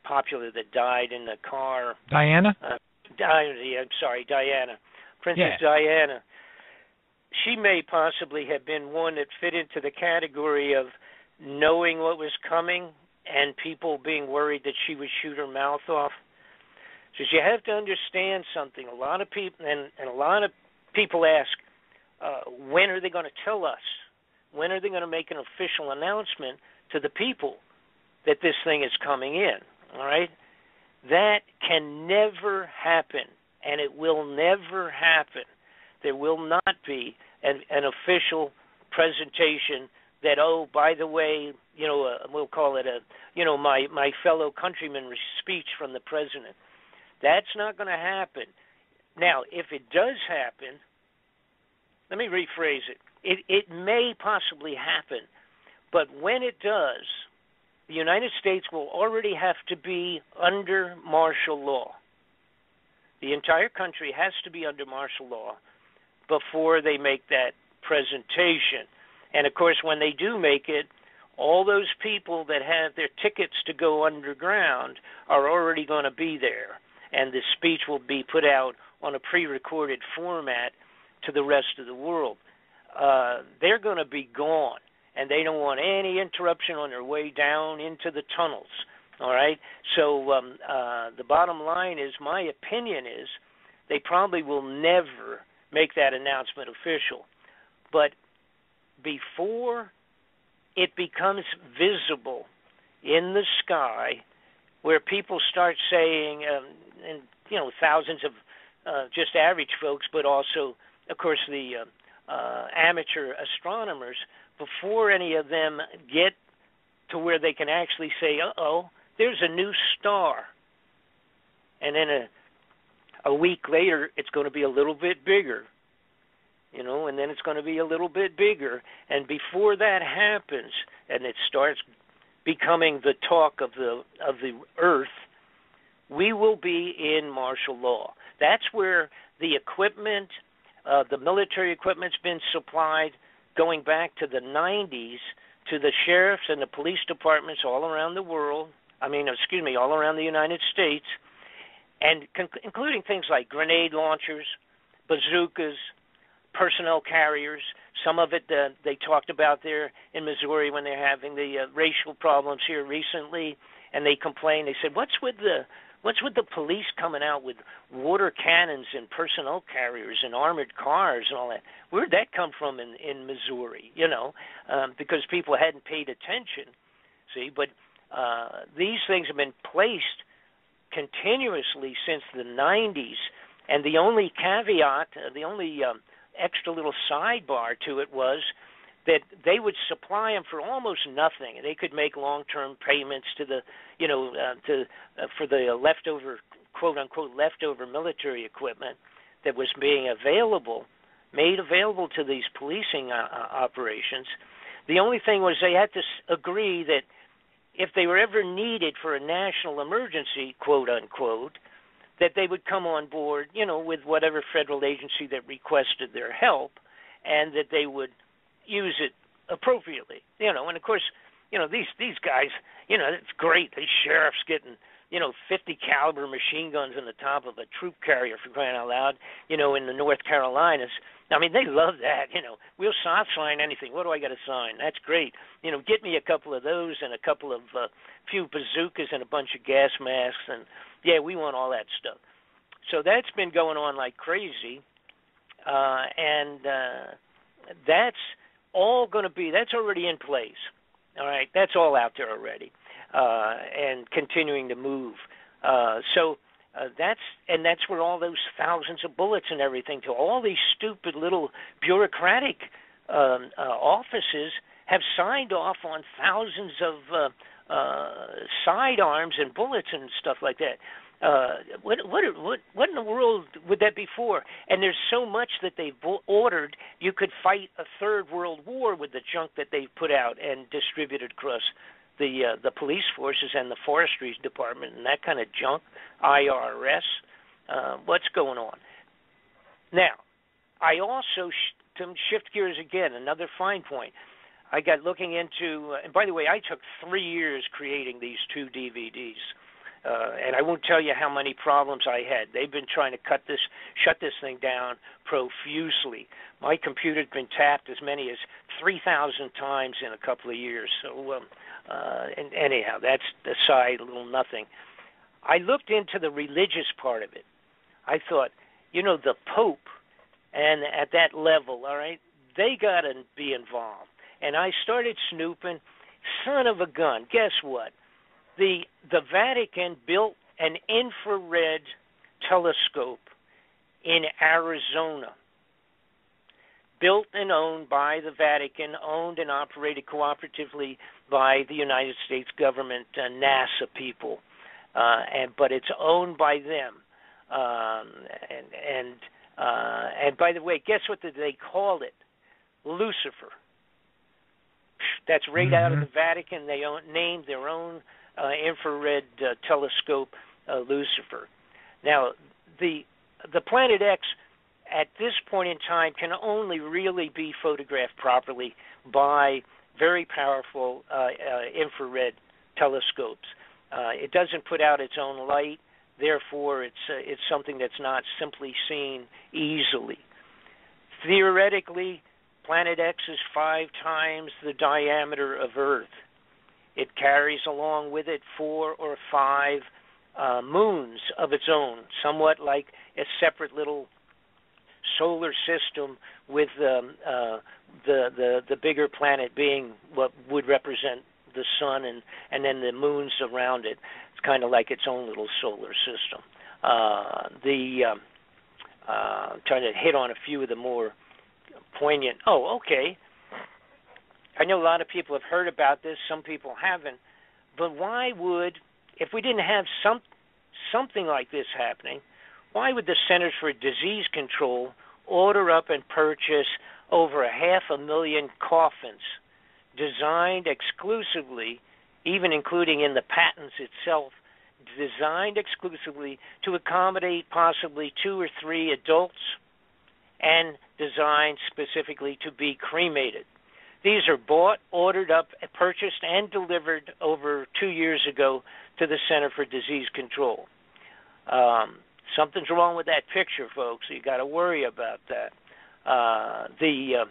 popular that died in the car. Diana? I'm sorry, Diana. Princess Diana. She may possibly have been one that fit into the category of knowing what was coming and people being worried that she would shoot her mouth off. So you have to understand something. A lot of people, and a lot of people ask, when are they going to tell us? When are they going to make an official announcement to the people that this thing is coming in? All right? That can never happen, and it will never happen. There will not be an official presentation that, oh, by the way, we'll call it my fellow countryman speech from the president. That's not going to happen. Now, if it does happen, let me rephrase it. It may possibly happen, but when it does, the United States will already have to be under martial law. The entire country has to be under martial law before they make that presentation. And, of course, when they do make it, all those people that have their tickets to go underground are already going to be there, and the speech will be put out on a pre-recorded format to the rest of the world. They're going to be gone, and they don't want any interruption on their way down into the tunnels, all right? So the bottom line is, my opinion is, they probably will never make that announcement official. But before it becomes visible in the sky, where people start saying, and thousands of just average folks, but also, of course, the amateur astronomers, before any of them get to where they can actually say, uh-oh, there's a new star. And then A week later, it's going to be a little bit bigger, you know, and then it's going to be a little bit bigger. And before that happens, and it starts becoming the talk of the earth, we will be in martial law. That's where the equipment, the military equipment's been supplied going back to the 90s to the sheriffs and the police departments all around the world. All around the United States, and including things like grenade launchers, bazookas, personnel carriers. Some of it they talked about there in Missouri when they're having the racial problems here recently, and they complained. They said, "What's with the police coming out with water cannons and personnel carriers and armored cars and all that? Where'd that come from in Missouri?" You know, because people hadn't paid attention. See, but these things have been placed continuously since the 90s, and the only caveat, the only extra little sidebar to it was that they would supply them for almost nothing. They could make long-term payments to the, for the leftover, quote-unquote, leftover military equipment that was being made available to these policing operations. The only thing was they had to agree that if they were ever needed for a national emergency, quote-unquote, that they would come on board, you know, with whatever federal agency that requested their help, and that they would use it appropriately, you know. And of course, you know, these guys, you know, it's great. These sheriffs getting, you know, 50 caliber machine guns on the top of a troop carrier, for crying out loud, you know, in the North Carolinas. I mean, they love that, you know. We'll sign anything. What do I got to sign? That's great. You know, get me a couple of those and a couple of few bazookas and a bunch of gas masks, and yeah, we want all that stuff. So that's been going on like crazy, and that's all going to be, that's already in place. All right, that's all out there already, and continuing to move. That's where all those thousands of bullets and everything to all these stupid little bureaucratic offices have signed off on thousands of sidearms and bullets and stuff like that. What in the world would that be for? And there's so much that they've ordered, you could fight a third world war with the junk that they've put out and distributed across the police forces and the forestry department and that kind of junk, IRS. What's going on? Now, I also, to shift gears again, another fine point. I got looking into, and by the way, I took 3 years creating these 2 DVDs. And I won't tell you how many problems I had. They've been trying to shut this thing down profusely. My computer's been tapped as many as 3,000 times in a couple of years. So, and anyhow, that's aside, a little nothing. I looked into the religious part of it. I thought, you know, the Pope, and at that level, all right, they got to be involved. And I started snooping. Son of a gun, guess what? The Vatican built an infrared telescope in Arizona, built and owned by the Vatican, owned and operated cooperatively by the United States government, NASA people, but it's owned by them. And by the way, guess what they called it? Lucifer. That's right out of the Vatican. They named their own infrared telescope Lucifer. Now, the Planet X at this point in time can only really be photographed properly by very powerful infrared telescopes. It doesn't put out its own light, therefore it's something that's not simply seen easily. Theoretically, Planet X is 5 times the diameter of Earth. It carries along with it 4 or 5 moons of its own, somewhat like a separate little solar system, with the bigger planet being what would represent the sun, and then the moons around it. It's kind of like its own little solar system. Trying to hit on a few of the more poignant. Oh, okay. I know a lot of people have heard about this. Some people haven't. But why would, if we didn't have something like this happening, why would the Centers for Disease Control order up and purchase over 500,000 coffins designed exclusively, even including in the patents itself, designed exclusively to accommodate possibly 2 or 3 adults and designed specifically to be cremated? These are bought, ordered up, purchased, and delivered over 2 years ago to the Center for Disease Control. Something's wrong with that picture, folks. You got to worry about that. The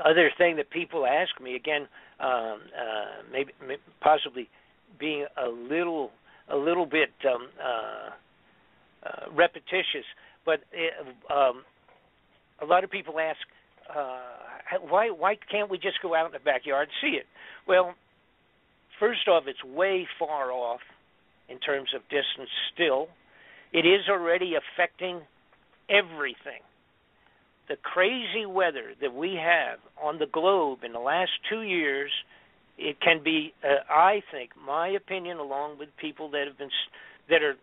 other thing that people ask me, again, maybe possibly being a little bit repetitious, but a lot of people ask, why can't we just go out in the backyard and see it? Well, first off, it's way far off in terms of distance still. It is already affecting everything. The crazy weather that we have on the globe in the last 2 years, it can be, I think, my opinion, along with people that are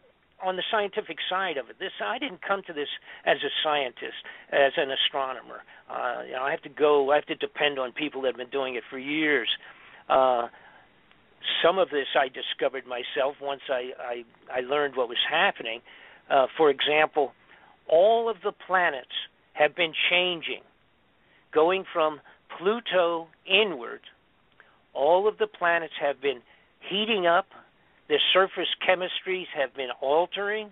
on the scientific side of it. I didn't come to this as a scientist, as an astronomer. I have to depend on people that have been doing it for years. Some of this I discovered myself once I learned what was happening. For example, all of the planets have been changing, going from Pluto inward. All of the planets have been heating up. Their surface chemistries have been altering.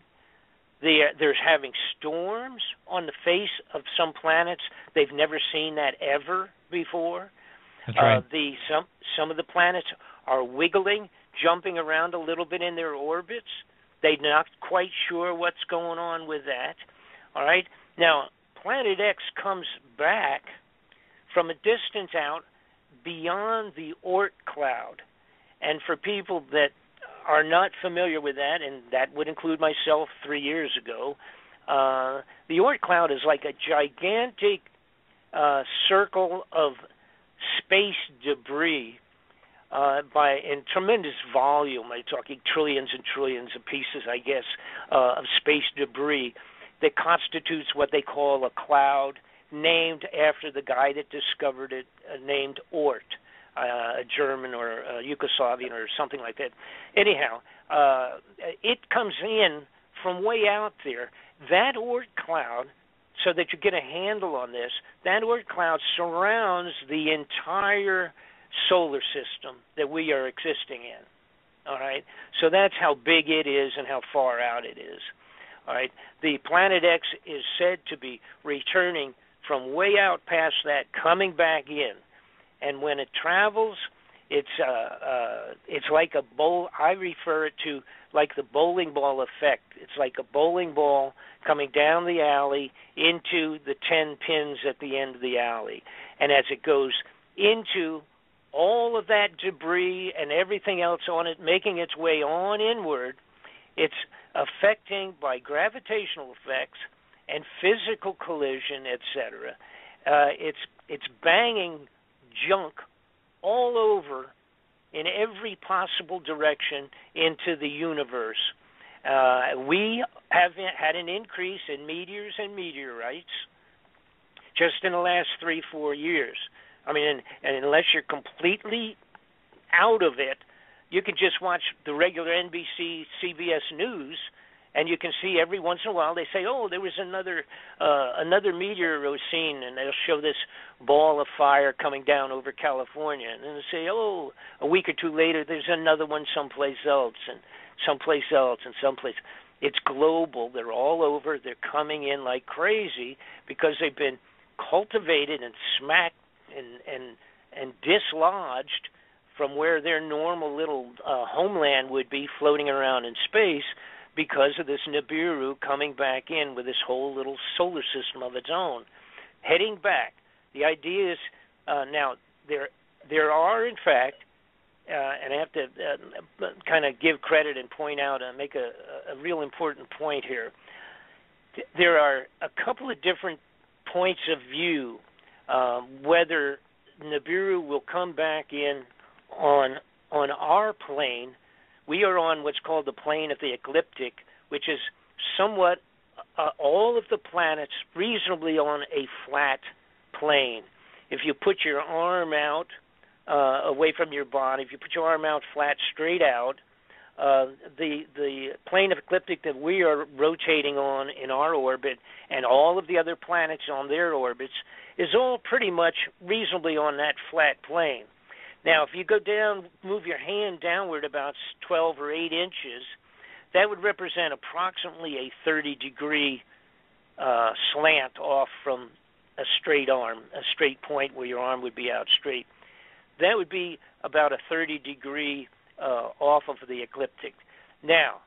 There's having storms on the face of some planets. They've never seen that ever before. That's right. Some of the planets are wiggling, jumping around a little bit in their orbits. They're not quite sure what's going on with that. All right? Now, Planet X comes back from a distance out beyond the Oort cloud. And for people that are not familiar with that, and that would include myself 3 years ago, the Oort cloud is like a gigantic circle of space debris in tremendous volume. I'm talking trillions and trillions of pieces, I guess, of space debris that constitutes what they call a cloud, named after the guy that discovered it, named Oort, a German or a Yugoslavian or something like that. Anyhow, it comes in from way out there. That Oort cloud, so that you get a handle on this, that Oort cloud surrounds the entire solar system that we are existing in. All right? So that's how big it is and how far out it is. All right? The Planet X is said to be returning from way out past that, coming back in. And when it travels, it's like a bowl. I refer it to like the bowling ball effect. It's like a bowling ball coming down the alley into the 10 pins at the end of the alley. And as it goes into all of that debris and everything else on it, making its way on inward, it's affecting by gravitational effects and physical collision, etc. It's banging junk all over in every possible direction into the universe. We have had an increase in meteors and meteorites just in the last 3-4 years. I mean, and unless you're completely out of it, you can just watch the regular NBC, CBS News, and you can see every once in a while they say, oh, there was another meteor was seen, and they'll show this ball of fire coming down over California. And then they'll say, oh, a week or two later, there's another one someplace else, and someplace else, and someplace. It's global. They're all over. They're coming in like crazy because they've been cultivated and smacked and dislodged from where their normal little homeland would be, floating around in space, because of this Nibiru coming back in with this whole little solar system of its own, heading back. The idea is now there are, in fact, and I have to kind of give credit and point out and make a real important point here. There are a couple of different points of view whether Nibiru will come back in on our plane we are on what's called the plane of the ecliptic, which is somewhat all of the planets reasonably on a flat plane. If you put your arm out away from your body, if you put your arm out flat, straight out, the plane of ecliptic that we are rotating on in our orbit and all of the other planets on their orbits is all pretty much reasonably on that flat plane. Now, if you go down, move your hand downward about 12 or 8 inches, that would represent approximately a 30-degree slant off from a straight arm, a straight point where your arm would be out straight. That would be about a 30-degree off of the ecliptic. Now,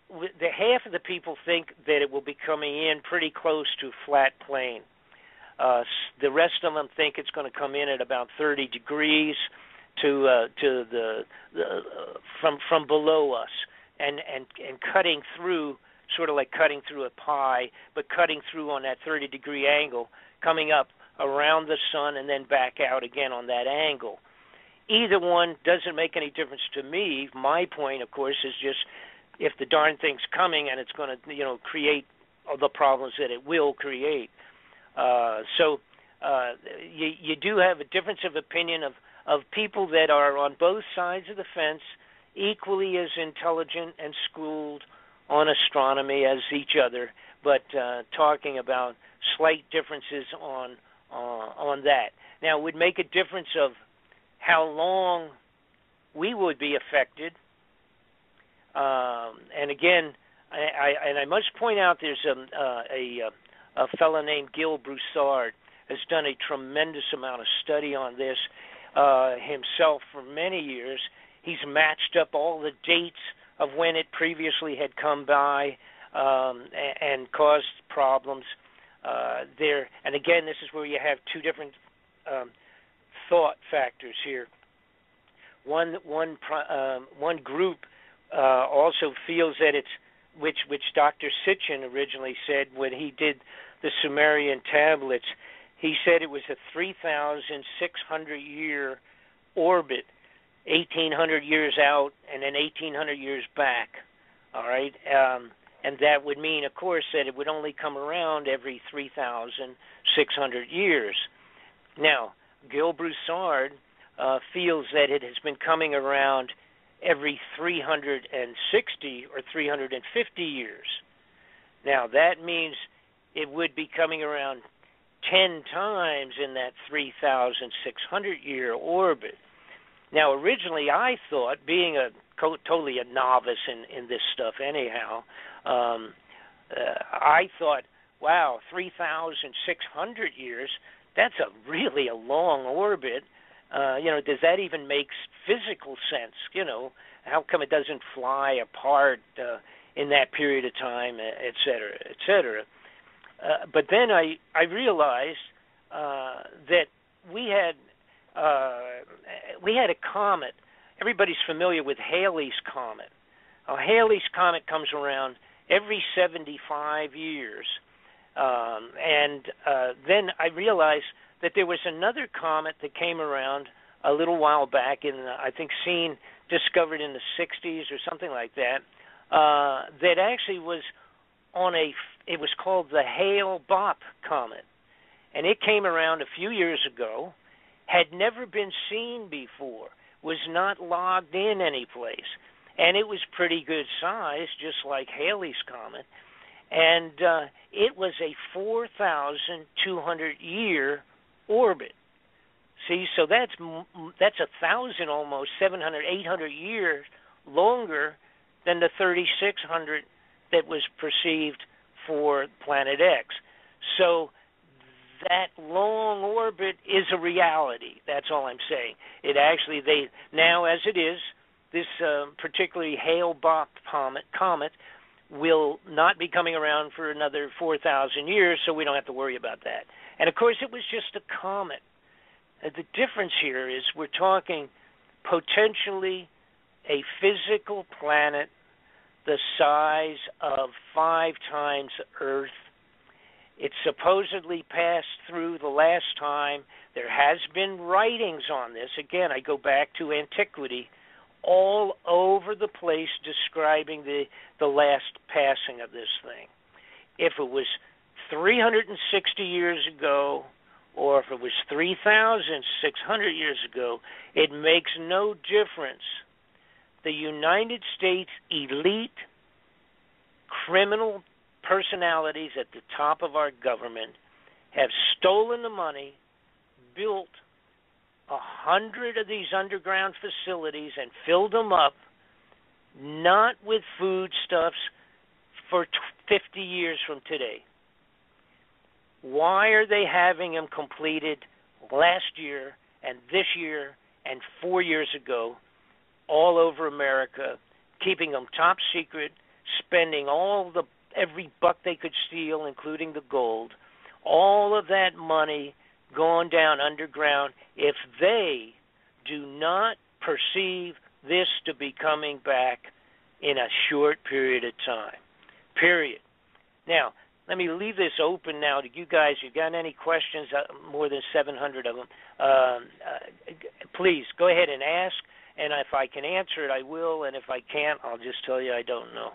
the half of the people think that it will be coming in pretty close to flat plane. The rest of them think it's going to come in at about 30 degrees to the from below us, and cutting through, sort of like cutting through a pie, but cutting through on that 30-degree angle, coming up around the sun and then back out again on that angle. Either one doesn't make any difference to me. My point, of course, is just if the darn thing's coming and it's going to, create the problems that it will create. So you do have a difference of opinion of people that are on both sides of the fence, equally as intelligent and schooled on astronomy as each other, but talking about slight differences on that. Now, it would make a difference of how long we would be affected. And again, I must point out there's a fellow named Gil Broussard has done a tremendous amount of study on this himself for many years. He's matched up all the dates of when it previously had come by and caused problems there. And again, this is where you have two different thought factors here. One group also feels that it's which Dr. Sitchin originally said when he did the Sumerian tablets. He said it was a 3,600-year orbit, 1,800 years out and then 1,800 years back. All right, and that would mean, of course, that it would only come around every 3,600 years. Now, Gil Broussard feels that it has been coming around every 360 or 350 years. Now, that means it would be coming around 10 times in that 3,600-year orbit. Now, originally I thought, being totally a novice in this stuff anyhow, I thought, wow, 3,600 years, that's really a long orbit. Does that even make physical sense? How come it doesn't fly apart in that period of time, et cetera, et cetera? But then I realized that we had a comet. Everybody's familiar with Halley's Comet. Halley's Comet comes around every 75 years. And then I realized that there was another comet that came around a little while back I think discovered in the 60s or something like that, that actually was it was called the Hale-Bopp Comet. And it came around a few years ago, had never been seen before, was not logged in any place. And it was pretty good size, just like Halley's Comet. And it was a 4,200-year orbit. See, so that's 1,000 almost, 700, 800 years longer than the 3,600 that was perceived for Planet X. So that long orbit is a reality. That's all I'm saying. It actually, now as it is, this particularly Hale-Bopp comet will not be coming around for another 4,000 years, so we don't have to worry about that. And of course, it was just a comet. The difference here is we're talking potentially a physical planet the size of 5 times Earth. It supposedly passed through the last time. There has been writings on this. Again, I go back to antiquity. all over the place describing the last passing of this thing. If it was 360 years ago, or if it was 3,600 years ago, it makes no difference. The United States elite criminal personalities at the top of our government have stolen the money, built 100 of these underground facilities and filled them up, not with foodstuffs, for 50 years from today. Why are they having them completed last year and this year and 4 years ago all over America, keeping them top secret, spending every buck they could steal, including the gold, all of that money going down underground, if they do not perceive this to be coming back in a short period of time? Period. Now, let me leave this open now to you guys. You got any questions? More than 700 of them. Please go ahead and ask, and if I can answer it, I will, and if I can't, I'll just tell you I don't know.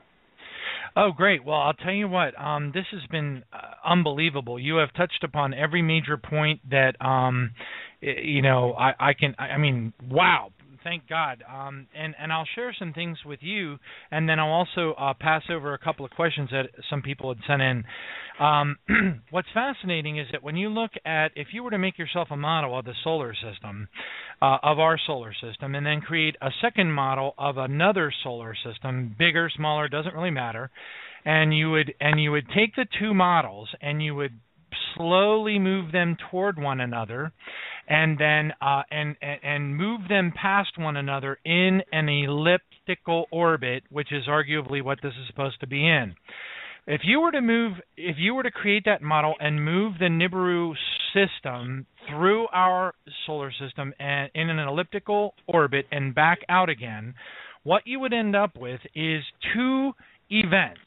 Oh, great. Well, I'll tell you what, this has been unbelievable. You have touched upon every major point that, wow. Thank God. And I'll share some things with you, and then I'll also pass over a couple of questions that some people had sent in. What's fascinating is that when you look at, if you were to make yourself a model of the solar system, of our solar system, and then create a second model of another solar system, bigger, smaller, doesn't really matter, and you would take the two models and you would slowly move them toward one another, and then and move them past one another in an elliptical orbit, which is arguably what this is supposed to be in. If you were to create that model and move the Nibiru system through our solar system and in an elliptical orbit and back out again, what you would end up with is two events,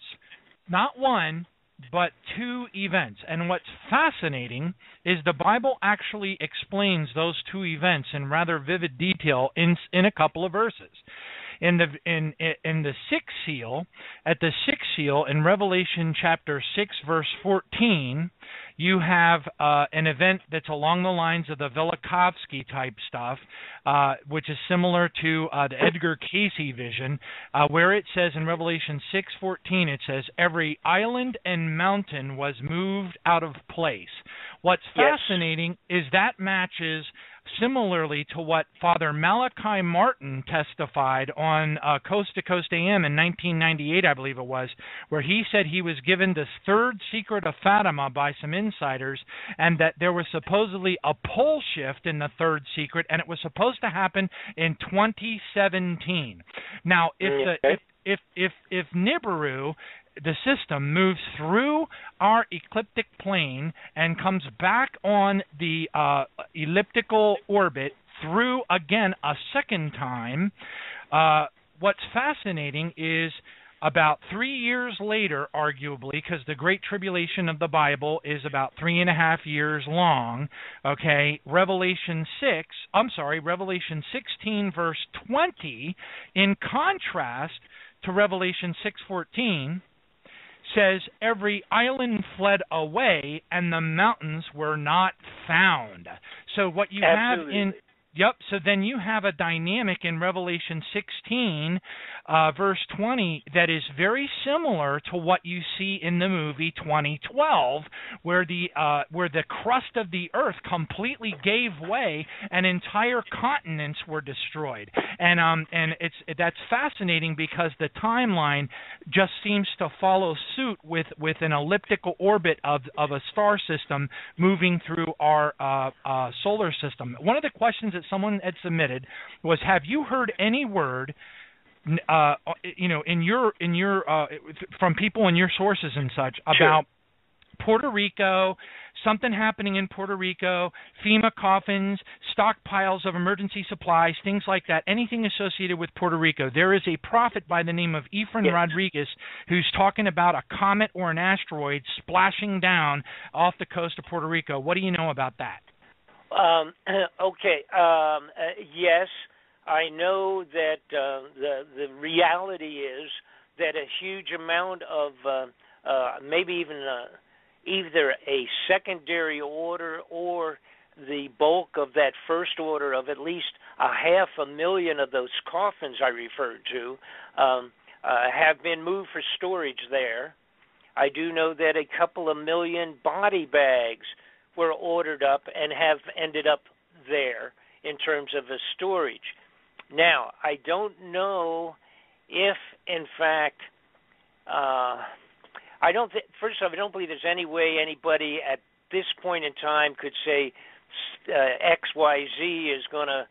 not one, but two events. And what's fascinating is the Bible actually explains those two events in rather vivid detail in a couple of verses. In the sixth seal, at the sixth seal in Revelation chapter 6, verse 14, you have an event that's along the lines of the Velikovsky type stuff, which is similar to the Edgar Cayce vision, where it says in Revelation 6:14, it says, every island and mountain was moved out of place. What's fascinating is that matches similarly to what Father Malachi Martin testified on Coast to Coast AM in 1998, I believe it was, where he said he was given the third secret of Fatima by some insiders, and that there was supposedly a pole shift in the third secret, and it was supposed to happen in 2017. Now, if Nibiru, the system, moves through our ecliptic plane and comes back on the elliptical orbit through again a second time, what's fascinating is about 3 years later, arguably, because the Great Tribulation of the Bible is about 3.5 years long, okay, Revelation 16, verse 20, in contrast to Revelation 6:14, says every island fled away and the mountains were not found. So what you have in so then you have a dynamic in Revelation 16, verse 20, that is very similar to what you see in the movie 2012, where the crust of the earth completely gave way and entire continents were destroyed. And that's fascinating because the timeline just seems to follow suit with an elliptical orbit of a star system moving through our solar system. One of the questions that someone had submitted was, have you heard any word in your from people in your sources and such about Puerto Rico, something happening in Puerto Rico, FEMA coffins, stockpiles of emergency supplies, things like that, anything associated with Puerto Rico? There is a prophet by the name of Efrain Rodriguez who's talking about a comet or an asteroid splashing down off the coast of Puerto Rico. What do you know about that? Yes. I know that the reality is that a huge amount of maybe even either a secondary order or the bulk of that first order of at least 500,000 of those coffins I referred to have been moved for storage there. I do know that a couple of million body bags were ordered up and have ended up there in terms of a storage. Now, I don't know if, in fact, first off, I don't believe there's any way anybody at this point in time could say XYZ is going to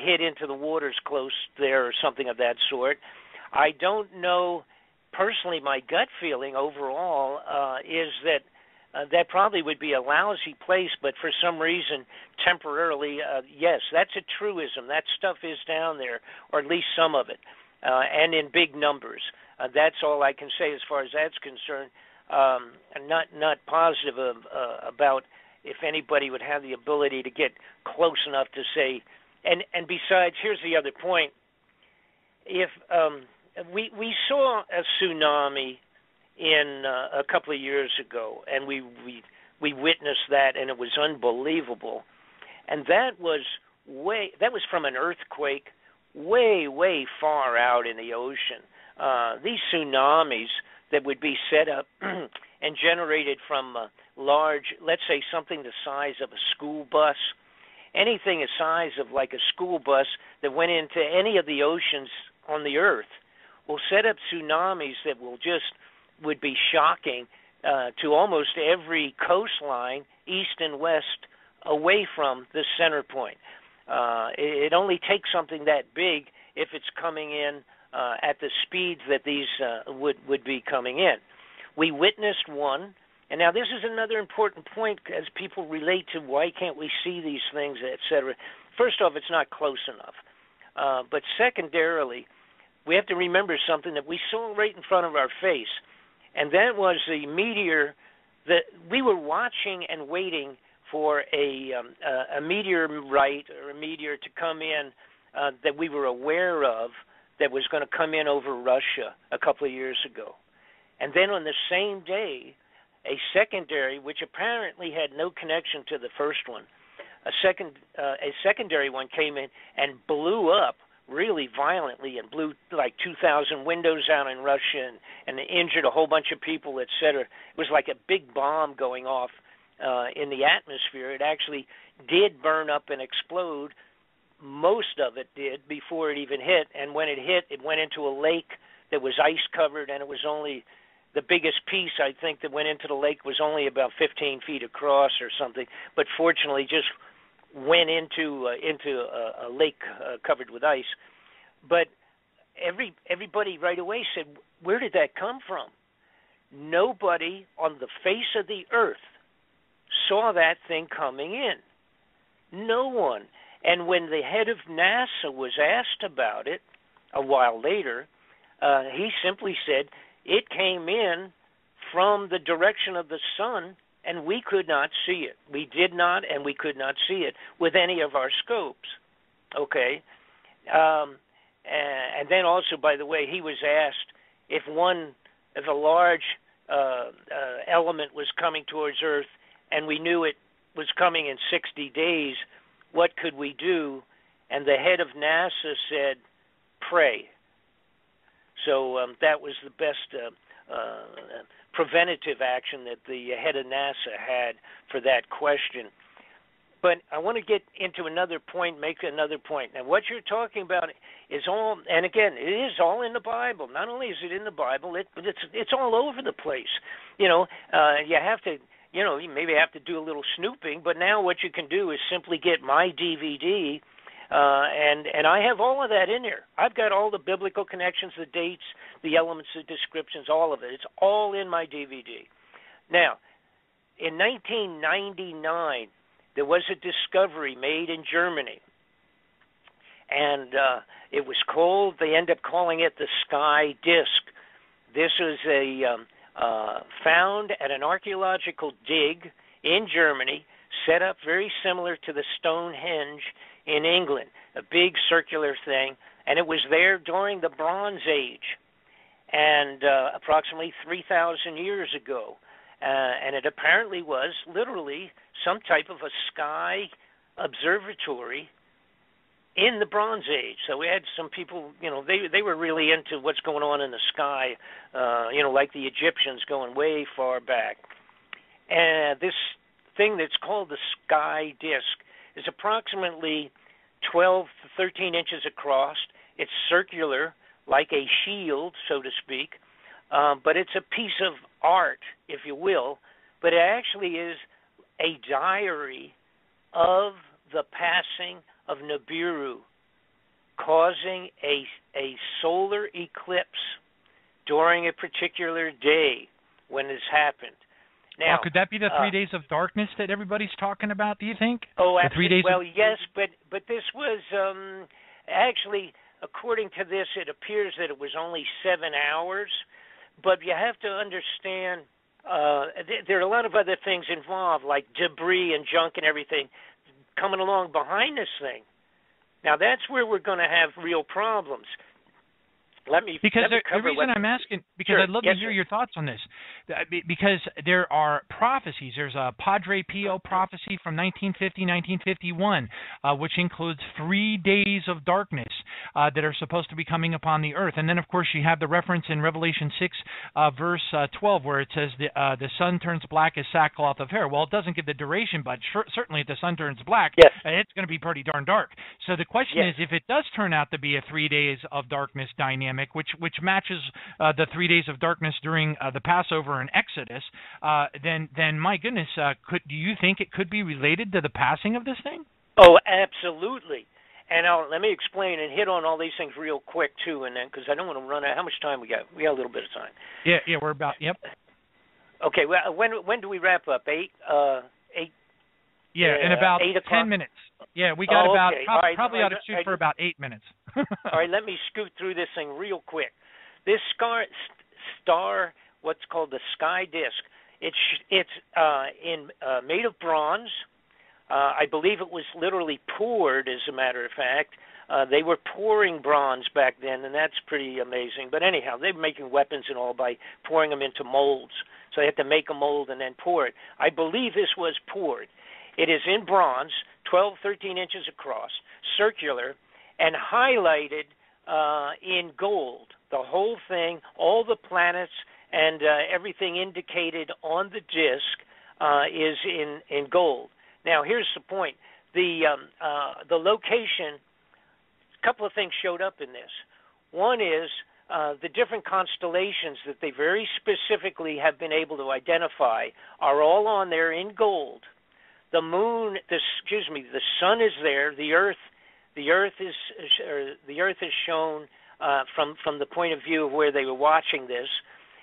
hit into the waters close there or something of that sort. I don't know. Personally, my gut feeling overall is that that probably would be a lousy place, but for some reason, temporarily, yes, that's a truism. That stuff is down there, or at least some of it, and in big numbers. That's all I can say as far as that's concerned. I'm not positive about if anybody would have the ability to get close enough to say. And besides, here's the other point. If we saw a tsunami in a couple of years ago, and we witnessed that, and it was unbelievable. And that was from an earthquake way far out in the ocean. These tsunamis that would be set up and generated from large, let's say something the size of a school bus, anything the size of like a school bus that went into any of the oceans on the earth, will set up tsunamis that would be shocking to almost every coastline, east and west, away from the center point. It only takes something that big if it's coming in at the speeds that these would be coming in. We witnessed one, and now this is another important point as people relate to why can't we see these things, et cetera. First off, it's not close enough. But secondarily, we have to remember something that we saw right in front of our face, and that was the meteor that we were watching and waiting for a meteorite or a meteor to come in that we were aware of that was going to come in over Russia a couple of years ago. And then on the same day, a secondary, which apparently had no connection to the first one, a secondary one came in and blew up really violently and blew like 2,000 windows out in Russia and injured a whole bunch of people, et cetera. It was like a big bomb going off in the atmosphere. It actually did burn up and explode. Most of it did before it even hit, and when it hit, it went into a lake that was ice-covered, and it was only the biggest piece, I think, that went into the lake was only about 15 feet across or something, but fortunately just went into a lake covered with ice. But everybody right away said, where did that come from? Nobody on the face of the earth saw that thing coming in. No one. And when the head of NASA was asked about it a while later, he simply said, it came in from the direction of the sun, and we could not see it. We did not, and we could not see it with any of our scopes. Okay? And then also, by the way, he was asked if a large element was coming towards Earth, and we knew it was coming in 60 days, what could we do? And the head of NASA said, pray. So that was the best preventative action that the head of NASA had for that question. But I want to get into another point, make another point. Now, what you're talking about is all, and again, it is all in the Bible. Not only is it in the Bible, but it's all over the place. You have to, you maybe have to do a little snooping, but now what you can do is simply get my DVD, and I have all of that in there. I've got all the biblical connections, the dates, the elements, the descriptions, all of it. It's all in my DVD. Now, in 1999, there was a discovery made in Germany, and it was called, they end up calling it the Sky Disk. This was found at an archaeological dig in Germany, set up very similar to the Stonehenge in England. a big circular thing, and it was there during the Bronze Age, and approximately 3,000 years ago. And it apparently was literally some type of a sky observatory in the Bronze Age. So we had some people, they were really into what's going on in the sky, like the Egyptians going way far back. And this thing that's called the sky disk is approximately 12 to 13 inches across. It's circular, like a shield, so to speak, but it's a piece of art, if you will, but it actually is a diary of the passing of Nibiru, causing a solar eclipse during a particular day when this happened. Now, could that be the 3 days of darkness that everybody's talking about, do you think? Oh, the 3 days well, yes, but this was actually, according to this, it appears that it was only 7 hours, but you have to understand there are a lot of other things involved, like debris and junk and everything coming along behind this thing. Now, that's where we're going to have real problems. The reason I'm asking, because Sure. I'd love to hear your thoughts on this, because there are prophecies. There's a Padre Pio prophecy from 1950, 1951, which includes 3 days of darkness that are supposed to be coming upon the earth. And then, of course, you have the reference in Revelation 6, verse 12, where it says the sun turns black as sackcloth of hair. Well, it doesn't give the duration, but certainly if the sun turns black, yes. It's going to be pretty darn dark. So the question is, if it does turn out to be a 3 days of darkness dynamic, which matches the 3 days of darkness during the Passover and Exodus, then my goodness, do you think it could be related to the passing of this thing? Oh, absolutely. And let me explain and hit on all these things real quick too, and then because I don't want to run out. How much time we got? We got a little bit of time. Yeah, we're about. Yep. Okay. Well, when do we wrap up? 8. Yeah, in about 10 minutes. Yeah, we got probably ought to shoot for about 8 minutes. All right, let me scoot through this thing real quick. This star, what's called the sky disk, it's made of bronze. I believe it was literally poured, as a matter of fact. They were pouring bronze back then, and that's pretty amazing. But anyhow, they were making weapons and all by pouring them into molds. So they had to make a mold and then pour it. I believe this was poured. It is in bronze, 12, 13 inches across, circular, and highlighted in gold. The whole thing, all the planets and everything indicated on the disk is in gold. Now, here's the point. The location, a couple of things showed up in this. One is the different constellations that they very specifically have been able to identify are all on there in gold. The moon, the sun is there. The Earth is shown from the point of view of where they were watching this,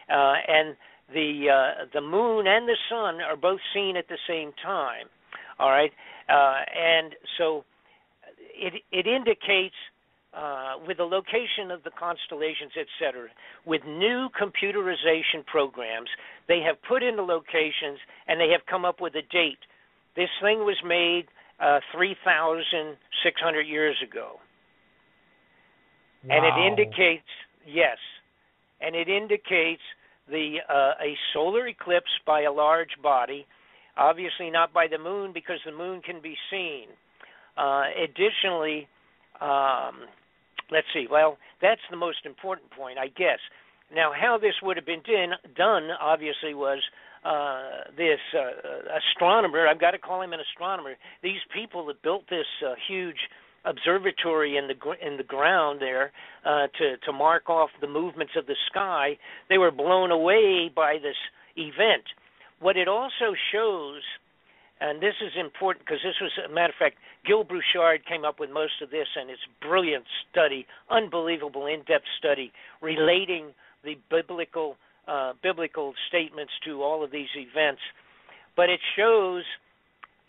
and the moon and the sun are both seen at the same time. All right, and so it indicates with the location of the constellations, etc. With new computerization programs, they have put in the locations and they have come up with a date. This thing was made 3,600 years ago. Wow. And it indicates, yes, and it indicates a solar eclipse by a large body, obviously not by the moon because the moon can be seen. Additionally, let's see, well, that's the most important point, I guess. Now, how this would have been done obviously, was this astronomer, I've got to call him an astronomer, these people that built this huge observatory in the ground there to mark off the movements of the sky, they were blown away by this event. What it also shows, and this is important because this was, a matter of fact, Gil Bouchard came up with most of this, and it's brilliant study, unbelievable in-depth study relating the biblical statements to all of these events. But it shows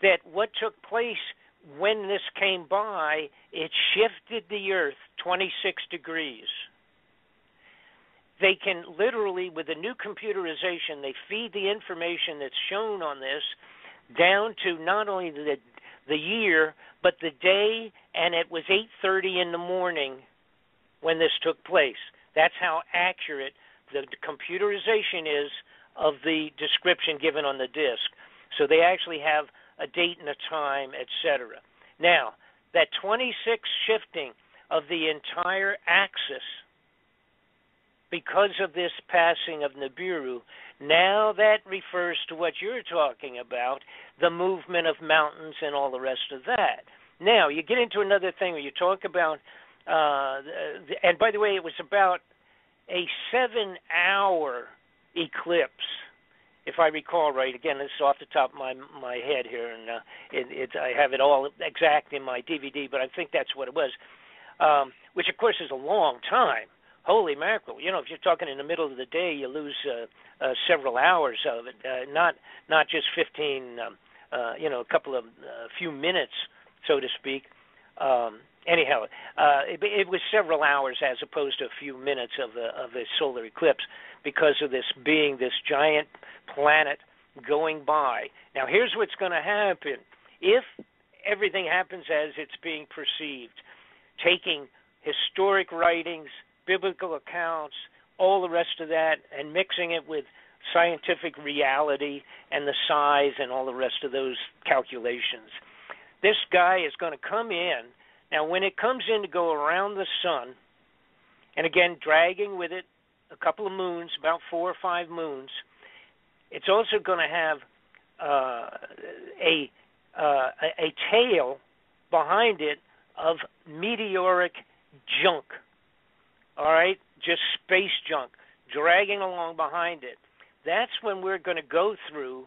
that what took place when this came by, it shifted the Earth 26 degrees. They can literally, with the new computerization, they feed the information that's shown on this down to not only the year, but the day, and it was 8:30 in the morning when this took place. That's how accurate the computerization is of the description given on the disk. So they actually have a date and a time, etc. Now, that 26 shifting of the entire axis because of this passing of Nibiru, now that refers to what you're talking about, the movement of mountains and all the rest of that. Now, you get into another thing where you talk about, and by the way, it was about a 7-hour eclipse, if I recall right. Again, this is off the top of my head here, and I have it all exact in my DVD, but I think that's what it was, which, of course, is a long time. Holy mackerel! You know, if you're talking in the middle of the day, you lose several hours of it, not just 15. A few minutes, so to speak. Anyhow, it was several hours as opposed to a few minutes of a solar eclipse because of this being this giant planet going by. Now, here's what's going to happen if everything happens as it's being perceived, taking historic writings, biblical accounts, all the rest of that, and mixing it with scientific reality and the size and all the rest of those calculations. This guy is going to come in. Now, when it comes in to go around the sun, and again, dragging with it a couple of moons, about 4 or 5 moons, it's also going to have a tail behind it of meteoric junk. All right, just space junk dragging along behind it. That's when we're going to go through.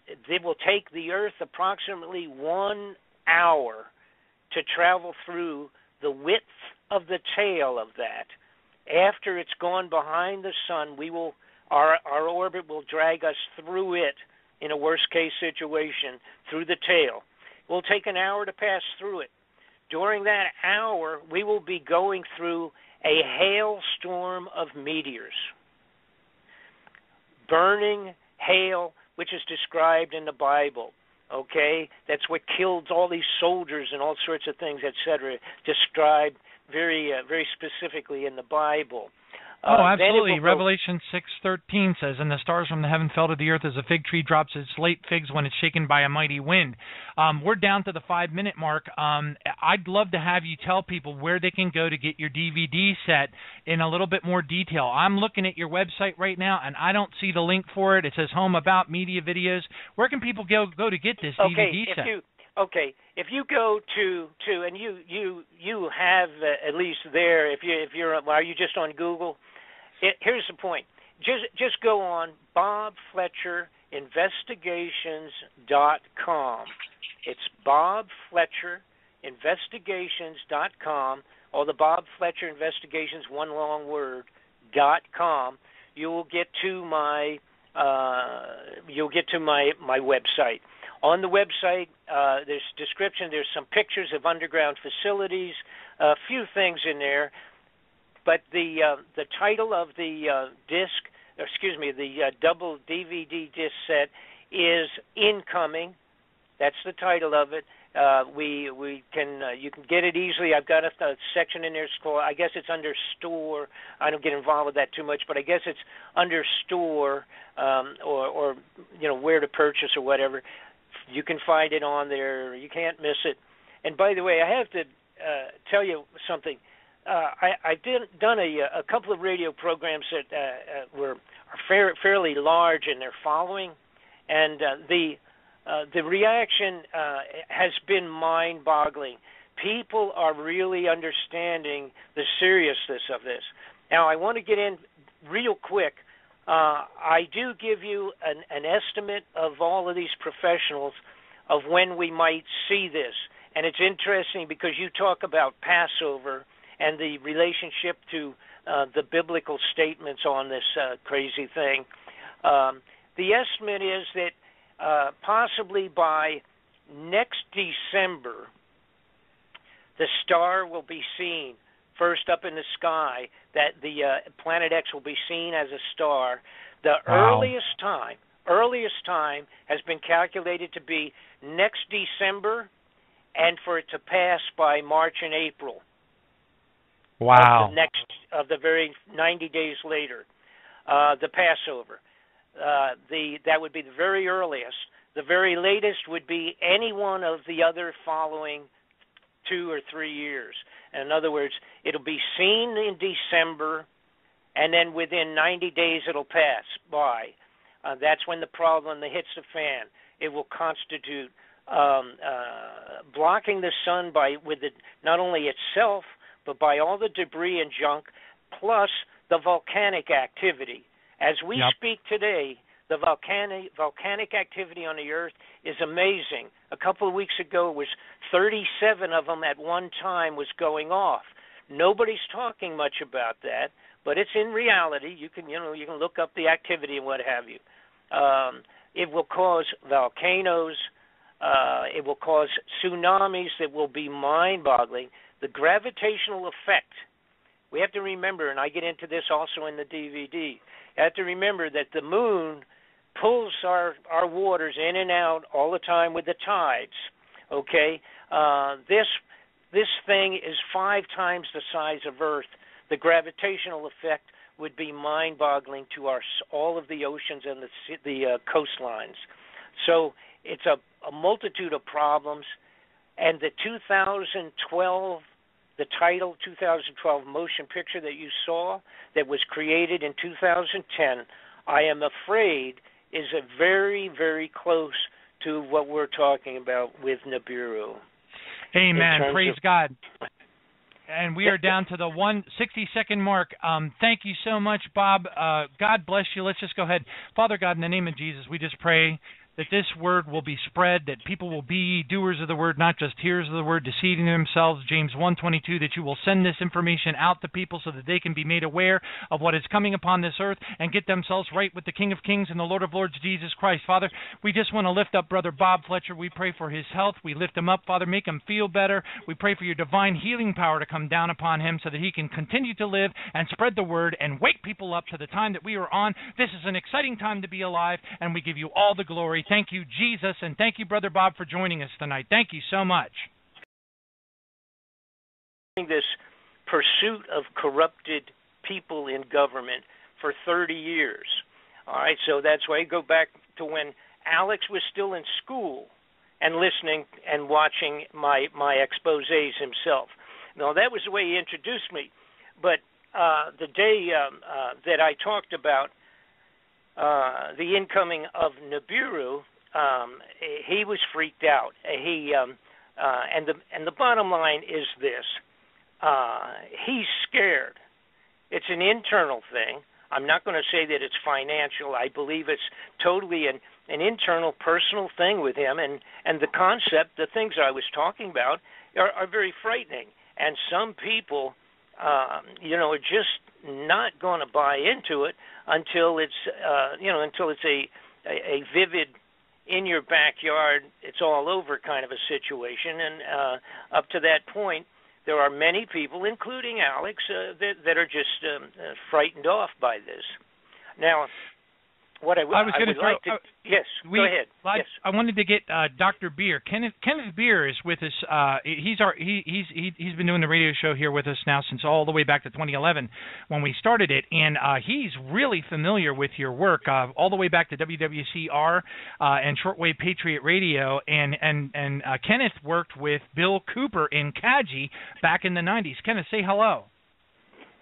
It will take the Earth approximately 1 hour to travel through the width of the tail of that. After it's gone behind the sun, our orbit will drag us through it in a worst-case situation, through the tail. It will take an hour to pass through it. During that hour, we will be going through a hailstorm of meteors. Burning hail, which is described in the Bible, okay? That's what killed all these soldiers and all sorts of things, etc., described very specifically in the Bible. Absolutely. Revelation 6:13 says, "And the stars from the heaven fell to the earth as a fig tree drops its late figs when it's shaken by a mighty wind." We're down to the 5-minute mark. I'd love to have you tell people where they can go to get your DVD set in a little bit more detail. I'm looking at your website right now, and I don't see the link for it. It says Home About Media Videos. Where can people go to get this DVD set? If you go to and you have at least there, if you're are you just on Google? Here's the point. Just go on BobFletcherInvestigations.com. It's BobFletcherInvestigations.com, or the Bob Fletcher Investigations, one long word, .com. You will get to my website. On the website, there's description. There's some pictures of underground facilities, a few things in there. But the title of the the double DVD disc set is Incoming. That's the title of it. You can get it easily. I've got a section in there called, I guess it's under store. I don't get involved with that too much, but I guess it's under store or where to purchase or whatever. You can find it on there. You can't miss it. And by the way, I have to tell you something. I've done a couple of radio programs that are fairly large in their following, and the reaction has been mind-boggling. People are really understanding the seriousness of this. Now, I want to get in real quick. I do give you an estimate of all of these professionals of when we might see this. And it's interesting because you talk about Passover and the relationship to the biblical statements on this crazy thing. The estimate is that possibly by next December, the star will be seen first up in the sky, that the Planet X will be seen as a star. The earliest time earliest time has been calculated to be next December, and for it to pass by March and April. Wow. Of the very 90 days later, the Passover. That would be the very earliest. The very latest would be any one of the other following 2 or 3 years. In other words, it'll be seen in December, and then within 90 days it'll pass by. That's when the problem hits the fan. It will constitute blocking the sun not only itself, but by all the debris and junk, plus the volcanic activity. As we speak today, the volcanic activity on the Earth is amazing. A couple of weeks ago, it was 37 of them at one time was going off. Nobody's talking much about that, but it's in reality. You can look up the activity and what have you. It will cause volcanoes. It will cause tsunamis that will be mind-boggling. The gravitational effect. We have to remember, and I get into this also in the DVD, you have to remember that the moon pulls our waters in and out all the time with the tides. Okay? This thing is 5 times the size of Earth. The gravitational effect would be mind-boggling to all of the oceans and the coastlines. So it's a multitude of problems. And the 2012, the title 2012 motion picture that you saw that was created in 2010, I am afraid is very, very close to what we're talking about with Nibiru. Amen. Praise God. And we are down to the 160-second mark. Thank you so much, Bob. God bless you. Let's just go ahead. Father God, in the name of Jesus, we just pray that this word will be spread, that people will be doers of the word, not just hearers of the word, deceiving themselves. James 1:22, that you will send this information out to people so that they can be made aware of what is coming upon this earth and get themselves right with the King of Kings and the Lord of Lords, Jesus Christ. Father, we just want to lift up Brother Bob Fletcher. We pray for his health. We lift him up, Father. Make him feel better. We pray for your divine healing power to come down upon him so that he can continue to live and spread the word and wake people up to the time that we are on. This is an exciting time to be alive, and we give you all the glory. Thank you, Jesus, and thank you, Brother Bob, for joining us tonight. Thank you so much. This pursuit of corrupted people in government for 30 years. All right, so that's why I go back to when Alex was still in school and listening and watching my exposés himself. Now, that was the way he introduced me. But the day that I talked about the incoming of Nibiru, he was freaked out. And the bottom line is this: he's scared. It's an internal thing. I'm not going to say that it's financial. I believe it's totally an internal, personal thing with him. And the concept, the things I was talking about, are very frightening. And some people, are just not going to buy into it until it's, a vivid, in your backyard, it's all over kind of a situation. And up to that point, there are many people, including Alex, that are just frightened off by this. Now, what I would like to... Yes, go ahead. Yes. I wanted to get Dr. Beer. Kenneth Beer is with us. He's been doing the radio show here with us now since all the way back to 2011 when we started it, and he's really familiar with your work all the way back to WWCR and Shortwave Patriot Radio. And Kenneth worked with Bill Cooper in Kaji back in the 90s. Kenneth, say hello.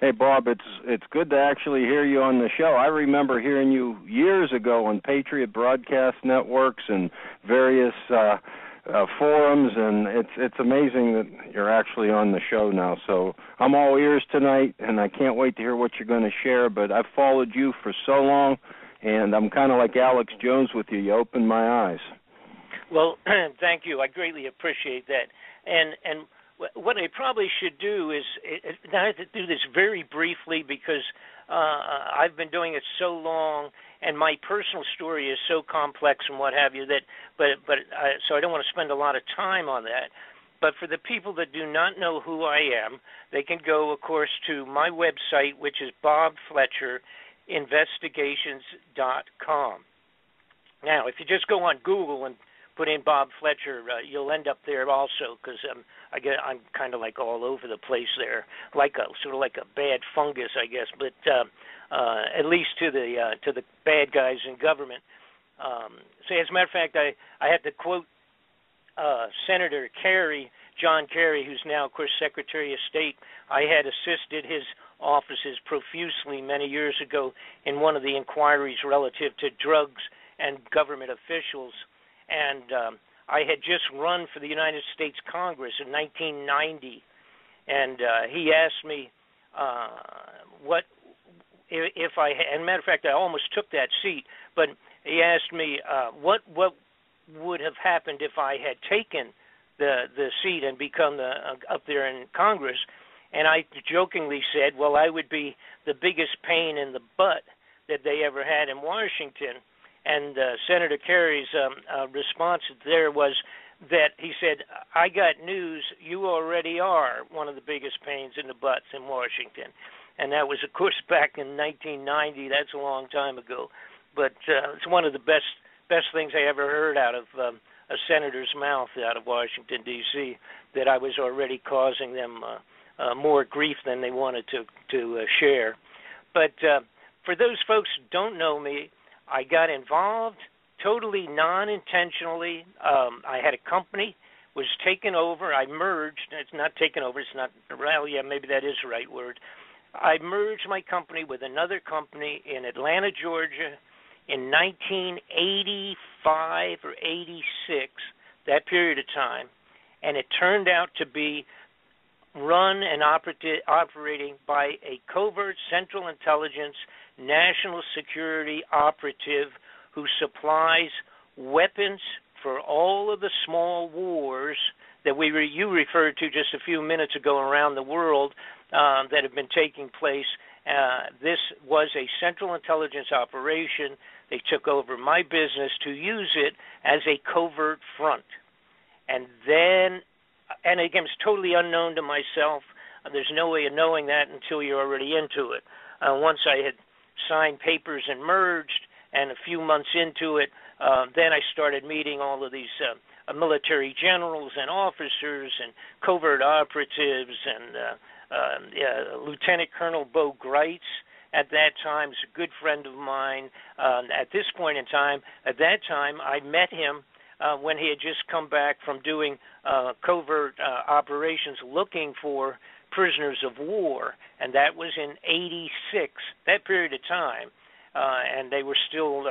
Hey, Bob, it's good to actually hear you on the show. I remember hearing you years ago on Patriot Broadcast Networks and various forums, and it's amazing that you're actually on the show now. So I'm all ears tonight, and I can't wait to hear what you're going to share. But I've followed you for so long, and I'm kind of like Alex Jones with you. You opened my eyes. Well, thank you. I greatly appreciate that. And what I probably should do is, I have to do this very briefly because I've been doing it so long, and my personal story is so complex and what have you so I don't want to spend a lot of time on that. But for the people that do not know who I am, they can go, of course, to my website, which is bobfletcherinvestigations.com. Now, if you just go on Google and put in Bob Fletcher, you'll end up there also, because I'm kind of like all over the place there, like a sort of like a bad fungus, I guess. But at least to the bad guys in government. So as a matter of fact, I had to quote Senator Kerry, John Kerry, who's now, of course, Secretary of State. I had assisted his offices profusely many years ago in one of the inquiries relative to drugs and government officials. And I had just run for the United States Congress in 1990. And he asked me what if I had, and matter of fact, I almost took that seat, but he asked me what would have happened if I had taken the seat and become up there in Congress. And I jokingly said, well, I would be the biggest pain in the butt that they ever had in Washington. And Senator Kerry's response there was that he said, I got news, you already are one of the biggest pains in the butts in Washington. And that was, of course, back in 1990. That's a long time ago. But it's one of the best things I ever heard out of a senator's mouth out of Washington, D.C., that I was already causing them more grief than they wanted to share. But for those folks who don't know me, I got involved totally non-intentionally. I had a company, was taken over. I merged. It's not taken over. It's not, well, yeah, maybe that is the right word. I merged my company with another company in Atlanta, Georgia, in 1985 or 86, that period of time, and it turned out to be run and operating by a covert Central Intelligence national security operative who supplies weapons for all of the small wars that you referred to just a few minutes ago around the world that have been taking place. This was a Central Intelligence operation. They took over my business to use it as a covert front. And then, and again, it's totally unknown to myself. There's no way of knowing that until you're already into it. Once I had signed papers and merged, and a few months into it, then I started meeting all of these military generals and officers and covert operatives and Lieutenant Colonel Bo Greitz at that time is a good friend of mine. At this point in time, at that time, I met him when he had just come back from doing covert operations looking for prisoners of war, and that was in 86, that period of time. And they were still,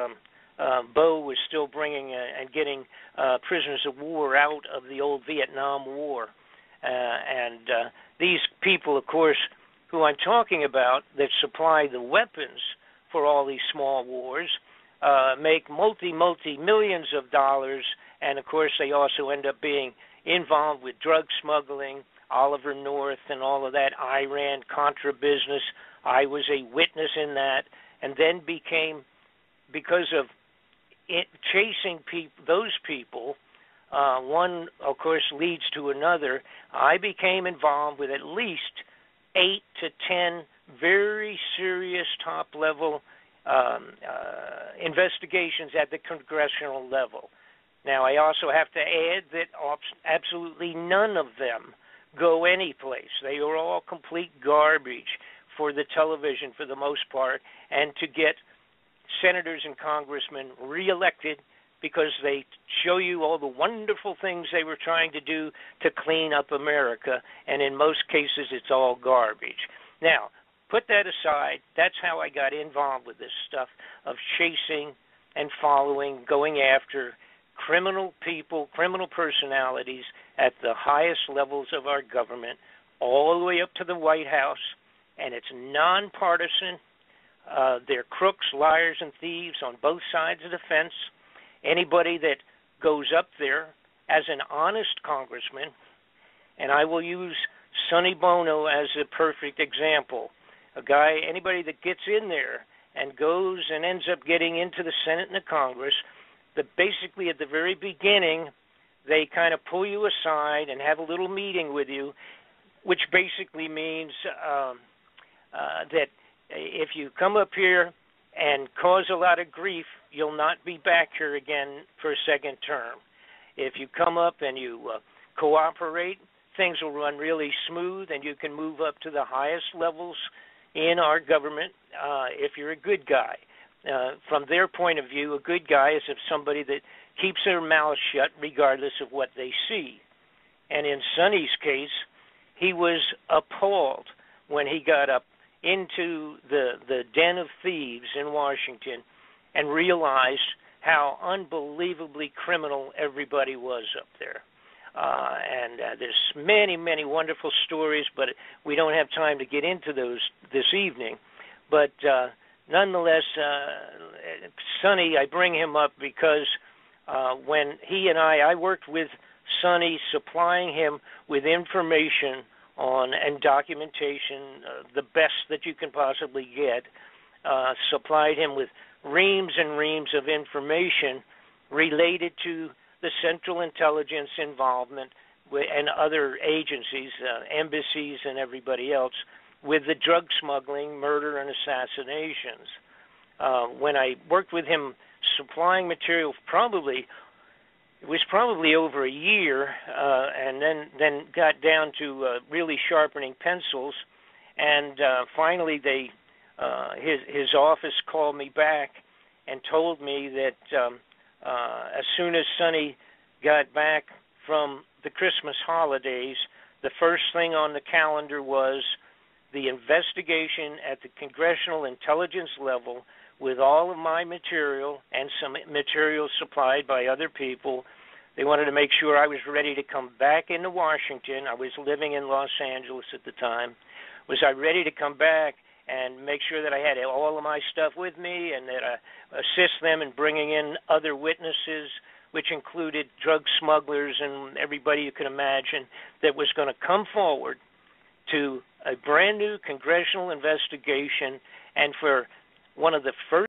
Bo was still bringing and getting prisoners of war out of the old Vietnam War. And these people, of course, who I'm talking about that supply the weapons for all these small wars, make multi-millions of dollars, and of course they also end up being involved with drug smuggling, Oliver North and all of that Iran-Contra business. I was a witness in that, and then became, because of chasing those people, one, of course, leads to another. I became involved with at least 8 to 10 very serious top-level investigations at the congressional level. Now, I also have to add that absolutely none of them go anyplace. They are all complete garbage for the television for the most part, and to get senators and congressmen reelected because they show you all the wonderful things they were trying to do to clean up America, and in most cases it's all garbage. Now, put that aside. That's how I got involved with this stuff of chasing and following, going after criminal people, criminal personalities at the highest levels of our government, all the way up to the White House, and it's nonpartisan. They're crooks, liars, and thieves on both sides of the fence. Anybody that goes up there as an honest congressman, and I will use Sonny Bono as a perfect example, anybody that gets in there and goes and ends up getting into the Senate and the Congress, that basically at the very beginning they kind of pull you aside and have a little meeting with you, which basically means that if you come up here and cause a lot of grief, you'll not be back here again for a second term. If you come up and you cooperate, things will run really smooth, and you can move up to the highest levels in our government if you're a good guy. From their point of view, a good guy is somebody that keeps their mouth shut regardless of what they see. And in Sonny's case, he was appalled when he got up into the den of thieves in Washington and realized how unbelievably criminal everybody was up there. And there's many, many wonderful stories, but we don't have time to get into those this evening. But nonetheless, Sonny, I bring him up because when he and I worked with Sonny, supplying him with information on and documentation, the best that you can possibly get, supplied him with reams and reams of information related to the Central Intelligence involvement and other agencies, embassies and everybody else, with the drug smuggling, murder, and assassinations. When I worked with him supplying material, it was probably over a year, and then got down to really sharpening pencils, and finally his office called me back and told me that as soon as Sonny got back from the Christmas holidays, the first thing on the calendar was the investigation at the Congressional Intelligence level with all of my material and some material supplied by other people. They wanted to make sure I was ready to come back into Washington. I was living in Los Angeles at the time. Was I ready to come back and make sure that I had all of my stuff with me and that I assist them in bringing in other witnesses, which included drug smugglers and everybody you can imagine that was going to come forward to a brand new congressional investigation, and for one of the first